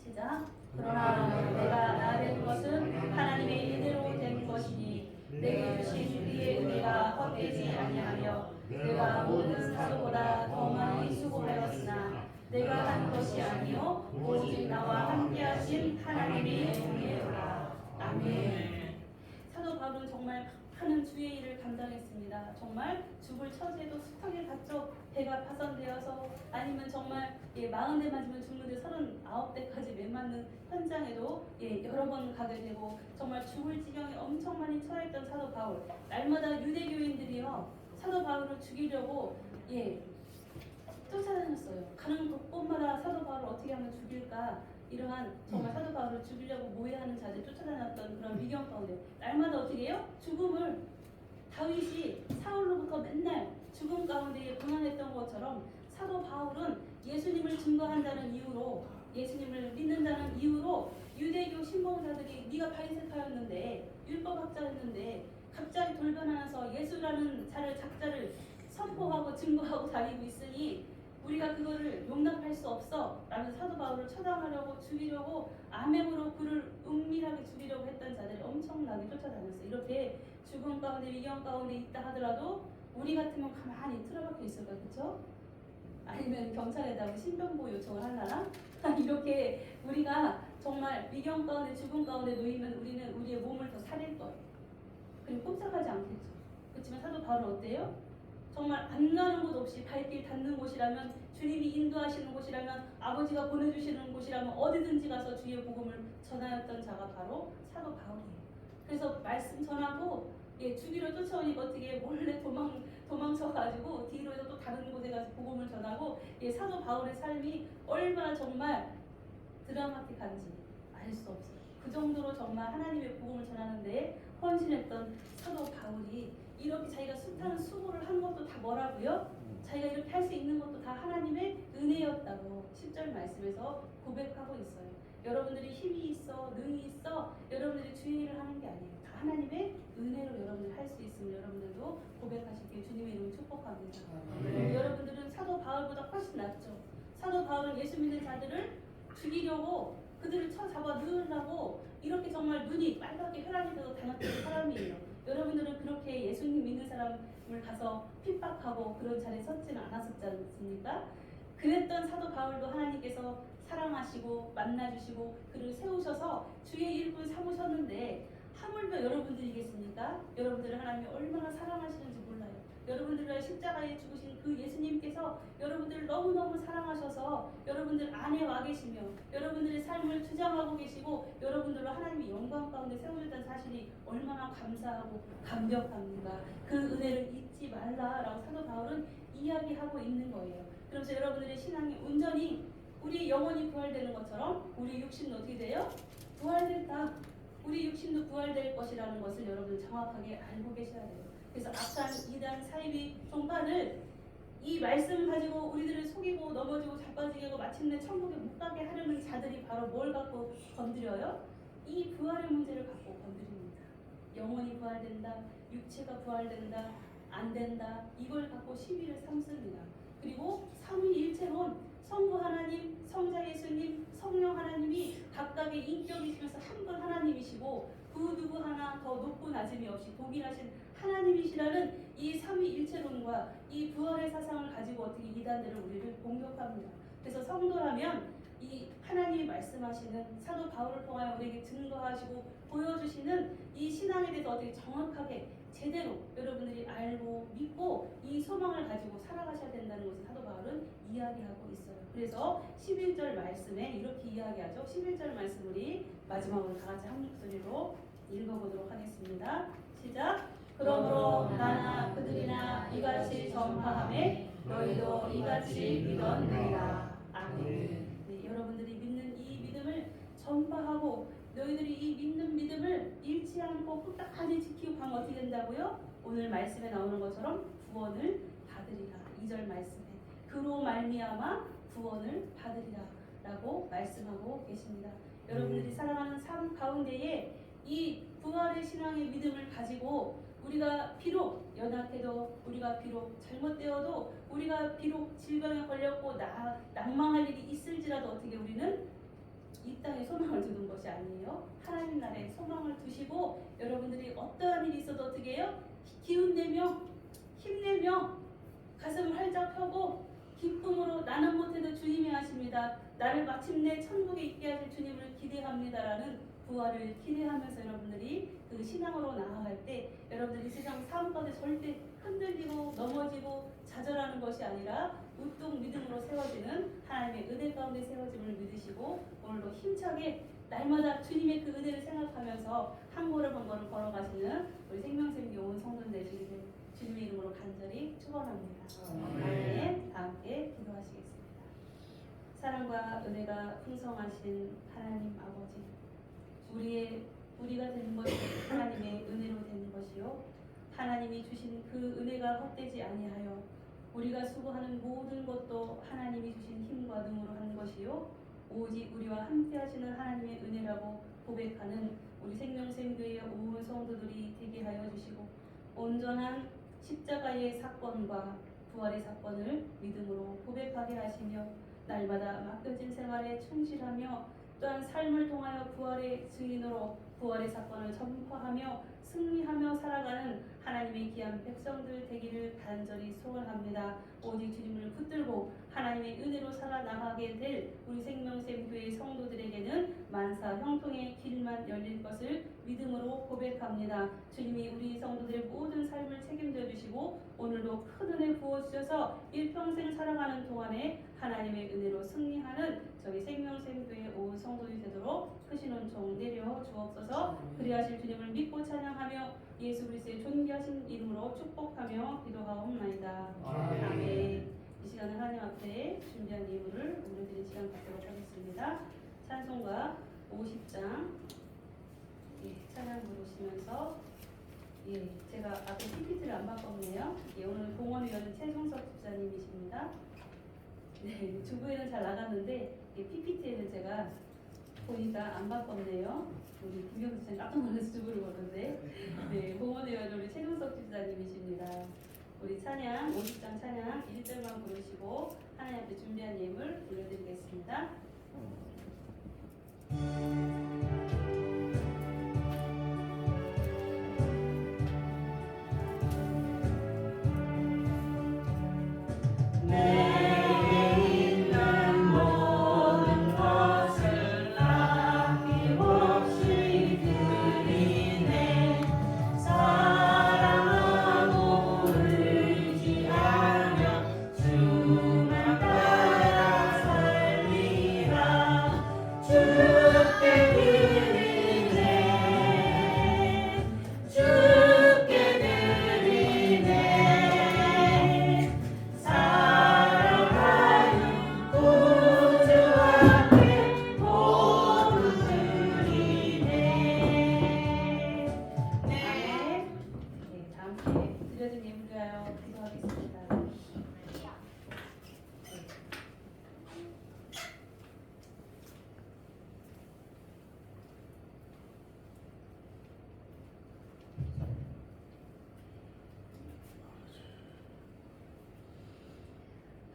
시작. 그러나 내가 나된 것은 하나님의 은혜로 된 것이니 내게 주신 그의 은혜가 헛되지 아니하며 내가 모든 사도보다 더 많이 수고하였으나 내가 한 것이 아니요 오직 나와 함께하신 하나님의 은혜로라. 아멘. 사도 바울은 정말 많은 주의 일을 감당했습니다. 정말 죽을 처지에도 숱하게 갔죠. 배가 파손되어서, 아니면 정말 40대 맞으면 죽는데 39대까지 매 맞는 현장에도 여러 번 가게 되고 정말 죽을 지경에 엄청 많이 처했던 사도 바울. 날마다 유대교인들이요 사도 바울을 죽이려고 쫓아다녔어요. 가는 곳곳마다 사도 바울을 어떻게 하면 죽일까, 이러한 정말 사도 바울을 죽이려고 모해하는 자들 쫓아다녔던 그런 위경 가운데 날마다 어떻게 해요? 죽음을, 다윗이 사울로부터 맨날 죽음 가운데 고난했던 것처럼 사도 바울은 예수님을 증거한다는 이유로, 예수님을 믿는다는 이유로 유대교 신봉자들이 네가 바리새파였는데, 율법학자였는데 갑자기 돌변하면서 예수라는 자를, 작자를 선포하고 증거하고 다니고 있으니 우리가 그거를 용납할 수 없어 라면서 사도 바울을 처단하려고, 죽이려고, 암행으로 그를 은밀하게 죽이려고 했던 자들이 엄청나게 쫓아다녔어요. 이렇게 죽음 가운데, 위경 가운데 있다 하더라도 우리 같으면 가만히 틀어박혀 있을까, 그렇죠? 아니면 경찰에다가 신변보호 요청을 하려나? 이렇게 우리가 정말 위경 가운데, 죽음 가운데 놓이면 우리는 우리의 몸을 더 사릴 거예요. 그리고 꼼짝하지 않겠죠. 그렇지만 사도 바울은 어때요? 정말 안 가는 곳 없이 발길 닿는 곳이라면, 주님이 인도하시는 곳이라면, 아버지가 보내주시는 곳이라면 어디든지 가서 주의 복음을 전하였던 자가 바로 사도 바울이에요. 그래서 말씀 전하고 죽이러 쫓아오니까 어떻게 몰래 도망쳐가지고 뒤로에서 또 다른 곳에 가서 복음을 전하고, 사도 바울의 삶이 얼마나 정말 드라마틱한지 알 수 없어요. 그 정도로 정말 하나님의 복음을 전하는데 헌신했던 사도 바울이 이렇게 자기가 숱한 수고를 한 것도 다 뭐라고요? 자기가 이렇게 할 수 있는 것도 다 하나님의 은혜였다고 10절 말씀에서 고백하고 있어요. 여러분들이 힘이 있어, 능이 있어, 여러분들이 주의 일을 하는 게 아니에요. 다 하나님의 은혜로 여러분들이 할 수 있으면 여러분들도 고백하시길 주님의 이름으로 축복합니다. 여러분들은 사도 바울보다 훨씬 낫죠. 사도 바울은 예수 믿는 자들을 죽이려고, 그들을 쳐잡아 넣으려고 이렇게 정말 눈이 빨갛게 혈안이 되어 다녔던 사람이에요. 여러분들은 그렇게 예수님 믿는 사람을 가서 핍박하고 그런 자리에 섰지는 않았었지 않습니까? 그랬던 사도 바울도 하나님께서 사랑하시고 만나주시고 그를 세우셔서 주의 일꾼 삼으셨는데, 하물며 여러분들이겠습니까? 여러분들을 하나님이 얼마나 사랑하시는지 몰라요. 여러분들을 십자가에 죽으신 그 예수님께서 여러분들을 너무너무 사랑하셔서 여러분들 안에 와 계시며 여러분들의 삶을 주장하고 계시고 여러분들로 하나님의 영광 가운데 세워졌다는 사실이 얼마나 감사하고 감격합니까? 그 은혜를 잊지 말라라고 사도 바울은 이야기하고 있는 거예요. 그래서 여러분들의 신앙이 온전히 우리 영혼이 부활되는 것처럼 우리 육신도 어떻게 돼요? 부활된다. 우리 육신도 부활될 것이라는 것을 여러분 정확하게 알고 계셔야 돼요. 그래서 악한 이단 사이비 종파를 이 말씀 가지고 우리들을 속이고 넘어지고 자빠지게 하고 마침내 천국에 못 가게 하려는 자들이 바로 뭘 갖고 건드려요? 이 부활의 문제를 갖고 건드립니다. 영혼이 부활된다, 육체가 부활된다, 안 된다, 이걸 갖고 시비를 삼습니다. 그리고 삼위일체론, 성부 하나님, 성자 예수님, 성령 하나님이 각각의 인격이시면서 한 분 하나님이시고 그 누구 하나 더 높고 낮음이 없이 동일하신 하나님이시라는 이 삼위일체론과 이 부활의 사상을 가지고 어떻게 이단들을 우리를 공격합니다. 그래서 성도라면 이 하나님이 말씀하시는 사도 바울을 통하여 우리에게 증거하시고 보여주시는 이 신앙에 대해서 어떻게 정확하게 제대로 여러분들이 알고 믿고 이 소망을 가지고 살아가셔야 된다는 것을 사도 바울은 이야기하고 있어요. 그래서 11절 말씀에 이렇게 이야기하죠. 11절 말씀 우리 마지막으로 다 같이 한 목소리로 읽어보도록 하겠습니다. 시작. 그러므로 나나 그들이나 이같이 전파하매 너희도 이같이 믿었느니라. 아멘. 네, 여러분들이 믿는 이 믿음을 전파하고 너희들이 이 믿는 믿음을 잃지 않고 끝까지 지키고 가면 어떻게 된다고요? 오늘 말씀에 나오는 것처럼 구원을 받으리라. 2절 말씀에 그로 말미암아 구원을 받으리라 라고 말씀하고 계십니다. 여러분들이 살아가는 삶 가운데에 이 부활의 신앙의 믿음을 가지고 우리가 비록 연약해도 우리가 비록 잘못되어도 우리가 비록 질병에 걸렸고 낭망할 일이 있을지라도 어떻게 우리는 이 땅에 소망을 두는 것이 아니에요. 하나님 나라에 소망을 두시고 여러분들이 어떠한 일이 있어도 어떻게 해요? 기운내며 힘내며 가슴을 활짝 펴고 기쁨으로 나는 못해도 주님이 하십니다. 나를 마침내 천국에 있게 하실 주님을 기대합니다라는 부활을 기대하면서 여러분들이 그 신앙으로 나아갈 때 여러분들이 세상 삶 가운데 절대 흔들리고 넘어지고 좌절하는 것이 아니라 우뚝 믿음으로 세워지는 하나님의 은혜 가운데 세워짐을 믿으시고 오늘도 힘차게 날마다 주님의 그 은혜를 생각하면서 한 걸음 한 걸음 걸어가시는 우리 생명샘기 온 성도들 되시기를 주님의 이름으로 간절히 축원합니다. 아멘. 다 함께 기도하시겠습니다. 사랑과 은혜가 풍성하신 하나님 아버지, 우리가 되는 것이 하나님의 은혜로 되는 것이요 하나님이 주신 그 은혜가 헛되지 아니하여 우리가 수고하는 모든 것도 하나님이 주신 힘과 능으로 하는 것이요 오직 우리와 함께 하시는 하나님의 은혜라고 고백하는 우리 생명샘교회 온 성도들이 되게 하여 주시고 온전한 십자가의 사건과 부활의 사건을 믿음으로 고백하게 하시며 날마다 맡겨진 생활에 충실하며 또한 삶을 통하여 부활의 증인으로 부활의 사건을 전파하며 승리하며 살아가는 하나님의 귀한 백성들 되기를 간절히 소원합니다. 오직 주님을 붙들고 하나님의 은혜로 살아나가게 될 우리 생명샘교회 성도들에게는 만사 형통의 길만 열릴 것을 믿음으로 고백합니다. 주님이 우리 성도들의 모든 삶을 책임져 주시고 오늘도 큰 은혜 부어주셔서 일평생 살아가는 동안에 하나님의 은혜로 승리하는 저희 생명샘교회 온 성도들이 되도록 크신 은총 내려 주옵소서. 그리하실 주님을 믿고 찬양하며 예수 그리스도의 존귀하신 이름으로 축복하며 기도하옵나이다. 아멘. 이 시간은 하나님 앞에 준비한 예물을 올려드릴 시간 갖도록 하겠습니다. 찬송가 50장 찬양 부르시면서 제가 앞에 PPT를 안 바꿨네요. 오늘 공원위원 최종석 집사님이십니다. 네, 주부에는 잘 나갔는데 PPT에는 제가 보니까 안 바꿨네요. 우리 김경수 씨는 깜짝 놀라서 주부를 보는데 네, 공원위원 우리 최종석 집사님이십니다. 우리 찬양 50장 찬양 1절만 부르시고 하나님 앞에 준비한 예물 올려드리겠습니다.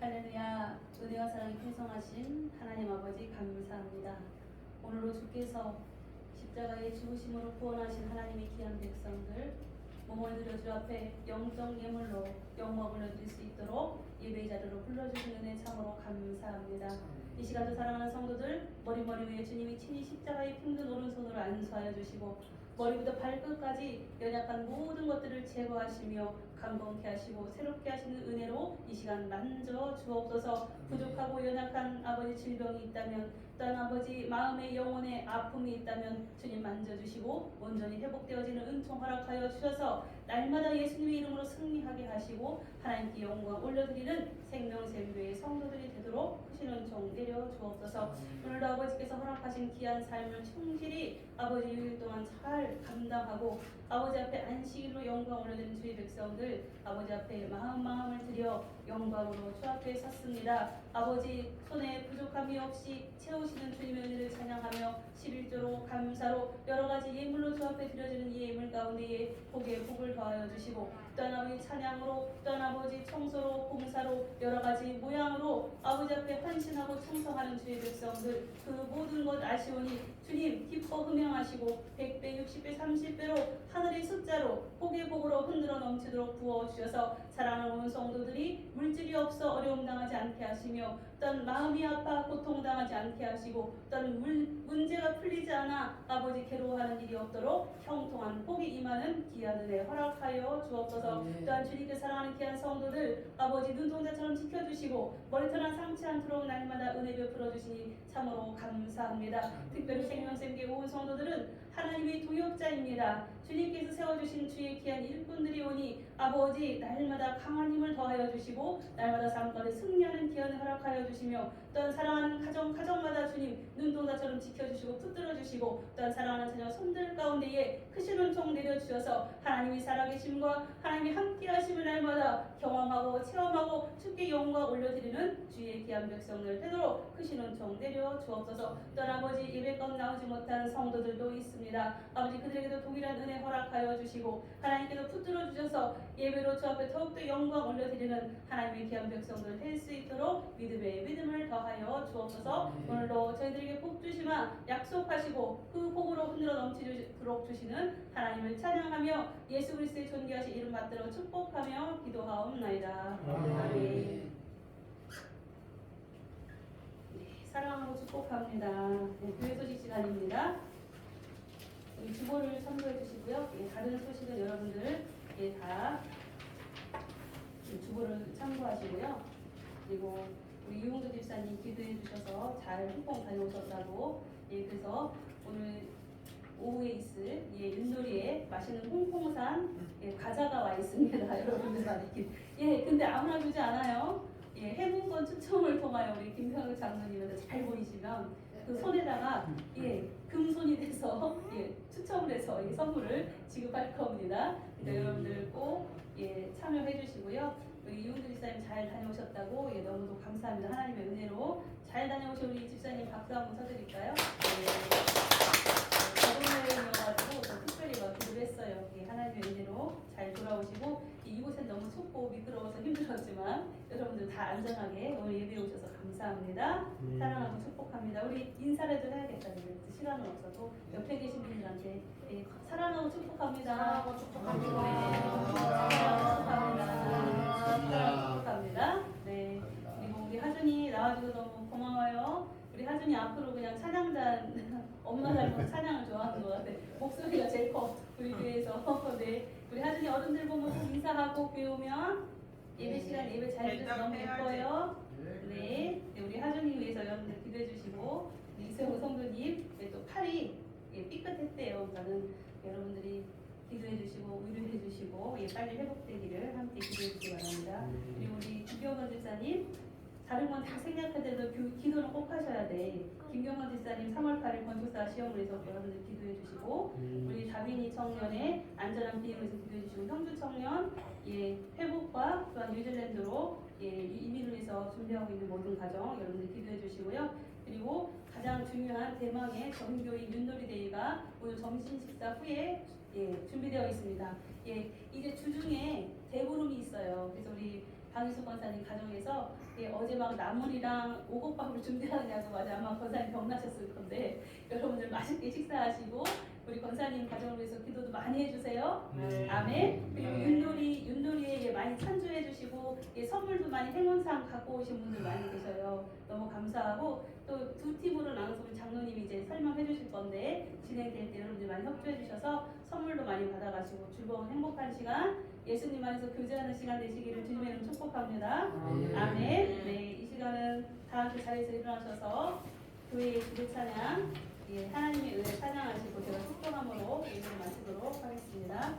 할렐루야. 은혜와 사랑이 풍성하신 하나님 아버지 감사합니다. 오늘도 주께서 십자가의 죽으심으로 구원하신 하나님의 귀한 백성들 몸을 들여 주 앞에 영적 예물로 영광을 올려드릴 수 있도록 예배의 자리로 불러주신 은혜 참으로 감사합니다. 이 시간도 사랑하는 성도들 머리 위에 주님이 친히 십자가에 힘든 오른손으로 안수하여 주시고 머리부터 발끝까지 연약한 모든 것들을 제거하시며 강건케 하시고 새롭게 하시는 은혜로 이 시간 만져 주옵소서. 부족하고 연약한 아버지 질병이 있다면 또한 아버지 마음의 영혼의 아픔이 있다면 주님 만져주시고 온전히 회복되어지는 은총 허락하여 주셔서 날마다 예수님의 이름으로 승리하게 하시고 하나님께 영광 올려드리는 생명샘교의 성도들이 되도록 크신 은총 내려 주옵소서. 오늘도 아버지께서 허락하신 귀한 삶을 충실히 아버지 6일 동안 잘 감당하고 아버지 앞에 안식일로 영광 올려드리는 주의 백성들 아버지 앞에 마음을 드려 영광으로 주 앞에 섰습니다. 아버지 손에 부족함이 없이 채우시는 주님의 은혜를 찬양하며 11조로 감사로 여러가지 예물로 주 앞에 드려지는 이 예물 가운데에 복에 복을 더하여 주시고 또한 아버지 찬양으로 또한 아버지 청소로 봉사로 여러가지 모양으로 아버지 앞에 헌신하고 충성하는 주의 백성들 그 모든 것 아시오니 주님 기뻐 흠양하시고 100배 60배 30배로 하늘의 숫자로 복의 복으로 흔들어 넘치도록 부어주셔서 사랑하는 온 성도들이 물질이 없어 어려움 당하지 않게 하시며 또한 마음이 아파 고통당하지 않게 하시고 또한 문제가 풀리지 않아 아버지 괴로워하는 일이 없도록 형통한 복이 임하는 귀한 은혜 허락하여 주옵소서. 또한 주님께 사랑하는 귀한 성도들 아버지 눈동자처럼 지켜주시고 머리털 상치 않도록 날마다 은혜 베풀어 주시니 참으로 감사합니다. 특별히 생명샘교회 온 성도들은 하나님의 동역자입니다. 주님께서 세워주신 주의 귀한 일꾼들이 오니 아버지 날마다 강한 힘을 더하여 주시고 날마다 삶 가운데 승리하는 기회를 허락하여 주시며 또한 사랑하는 가정마다 주님 눈동자처럼 지켜주시고 붙들어 주시고 또한 사랑하는 자녀 손들 가운데에 크신 은총 내려주셔서 하나님이 살아계심과 하나님이 함께하심을 날마다 경험하고 체험하고 주께 영광 올려드리는 주의 귀한 백성들 되도록 크신 은총 내려 주옵소서. 또한 아버지 예배껏 나오지 못하는 성도들도 있습니다. 아버지 그들에게도 동일한 은혜 허락하여 주시고 하나님께서 붙들어 주셔서 예배로 주 앞에 더욱더 영광 올려드리는 하나님의 귀한 백성들 될 수 있도록 믿음의 믿음을 더하여 주옵소서. 오늘도 저희들에게 복 주시마 약속하시고 그 복으로 흔들어 넘치도록 주시는 하나님을 찬양하며 예수 그리스도의 존귀하신 이름 받들어 축복하며 기도하옵나이다. 아멘. 사랑하고 축복합니다. 교회 소식 시간입니다. 우리 주보를 참고해 주시고요. 다른 소식은 여러분들 다 주보를 참고하시고요. 그리고 우리 유홍도 집사님 기도해 주셔서 잘 홍콩 다녀오셨다고. 그래서 오늘 오후에 있을 윷놀이에 맛있는 홍콩산 과자가 와 있습니다. 여러분들 많이 근데 아무나 주지 않아요. 해문권 추첨을 통하여 우리 김성욱 장로님한테 잘 보이시면 그 손에다가 금손이 돼서 추첨을 해서 선물을 지급할 겁니다. 그러니까 여러분들 꼭 참여해 주시고요. 우리 이용주 집사님 잘 다녀오셨다고 너무도 감사합니다. 하나님의 은혜로 잘 다녀오신 우리 집사님 박수 한번 쳐드릴까요? 결혼여행이어가지고 특별히 기도를 했어요. 하나님의 은혜로 잘 돌아오시고 이곳엔 너무 춥고 미끄러워서 힘들었지만 여러분들 다 안전하게 오늘 예배에 오셔서 감사합니다. 사랑하고 축복합니다. 우리 인사를 좀 해야겠다. 시간은 없어도 옆에 계신 분들한테 사랑하고 축복합니다. 사랑하고 축복합니다. 사랑하고 축복합니다. 네. 그리고 우리 하준이 나와줘서 너무 고마워요. 우리 하준이 앞으로 그냥 찬양단 엄마 닮은 찬양을 좋아하는 것 같아. 목소리가 제일 커 우리 교회에서. 네. 우리 하준이 어른들 보면 꼭 인사하고 교회 오면 예배 시간 예배 잘 해주셔서 너무 예뻐요. 네. 우리 하준이 위해서 여러분들 기도해 주시고 이세호 성도님 또 팔이 삐끗했대요. 그러니까는 여러분들이 기도해 주시고 위로해 주시고 빨리 회복되기를 함께 기도해 주시기 바랍니다. 그리고 우리 김경건 집사님 다른 건 다 생략하더라도 기도는 꼭 하셔야 돼. 김경건 집사님 3월 8일 건축사 시험을 해서 여러분들 기도해 주시고 우리 다빈이 청년의 안전한 비행을 위해서 기도해 주시고 형주 청년 회복과 또한 뉴질랜드로 이민을 위해서 준비하고 있는 모든 가정 여러분들 기도해 주시고요. 그리고 가장 중요한 대망의 전교인 윷놀이 대회가 오늘 점심 식사 후에 준비되어 있습니다. 이제 주중에 대보름이 있어요. 그래서 우리 강희수 권사님 가정에서 어제 막 나물이랑 오곡밥을 준비하느냐고 아마 권사님 병나셨을 건데 여러분들 맛있게 식사하시고 우리 권사님 가정을 위해서 기도도 많이 해주세요. 네. 아멘. 그리고 윷놀이에 많이 찬조해 주시고 선물도 많이 행운상 갖고 오신 분들 많이 계셔요. 너무 감사하고 또 두 팀으로 나눠서 우리 장로님이 이제 설명해 주실 건데 진행될 때 여러분들 많이 협조해 주셔서 선물도 많이 받아가시고 즐거운 행복한 시간 예수님 안에서 교제하는 시간 되시기를 주님의 이름 축복합니다. 아멘. 네, 이 시간은 다 함께 자리에서 일어나셔서 교회의 기도 찬양, 하나님의 은혜 찬양하시고 제가 축복함으로 예배를 마치도록 하겠습니다.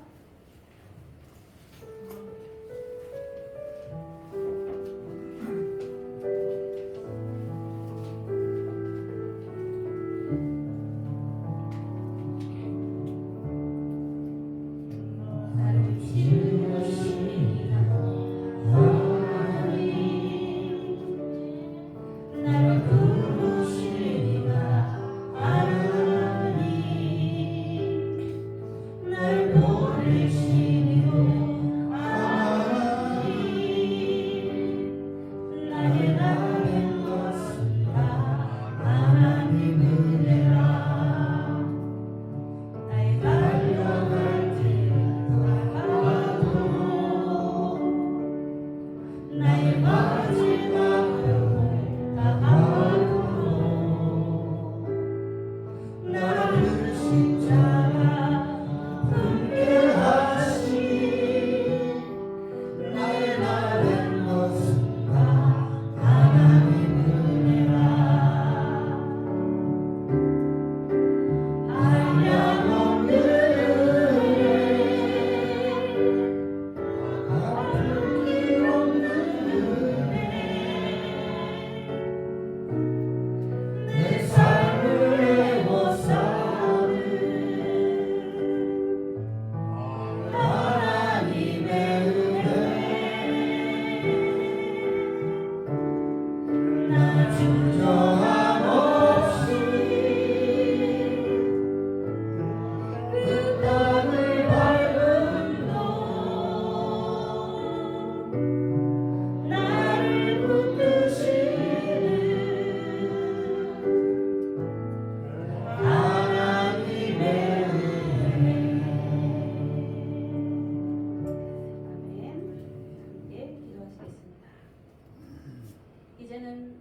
이제는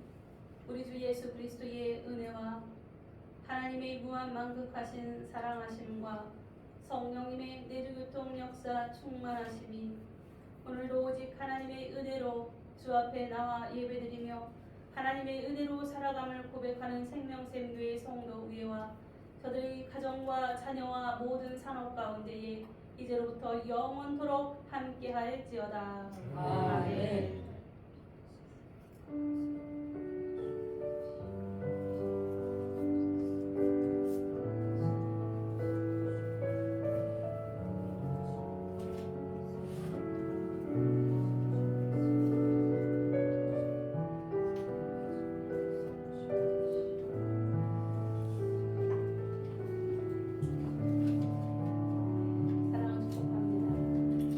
우리 주 예수 그리스도의 은혜와 하나님의 무한 만극하신 사랑하심과 성령님의 내주교통 역사 충만하심이 오늘도 오직 하나님의 은혜로 주 앞에 나와 예배드리며 하나님의 은혜로 살아감을 고백하는 생명샘교의 성도 위에와 저들의 가정과 자녀와 모든 산업 가운데에 이제로부터 영원토록 함께할지어다. 아멘.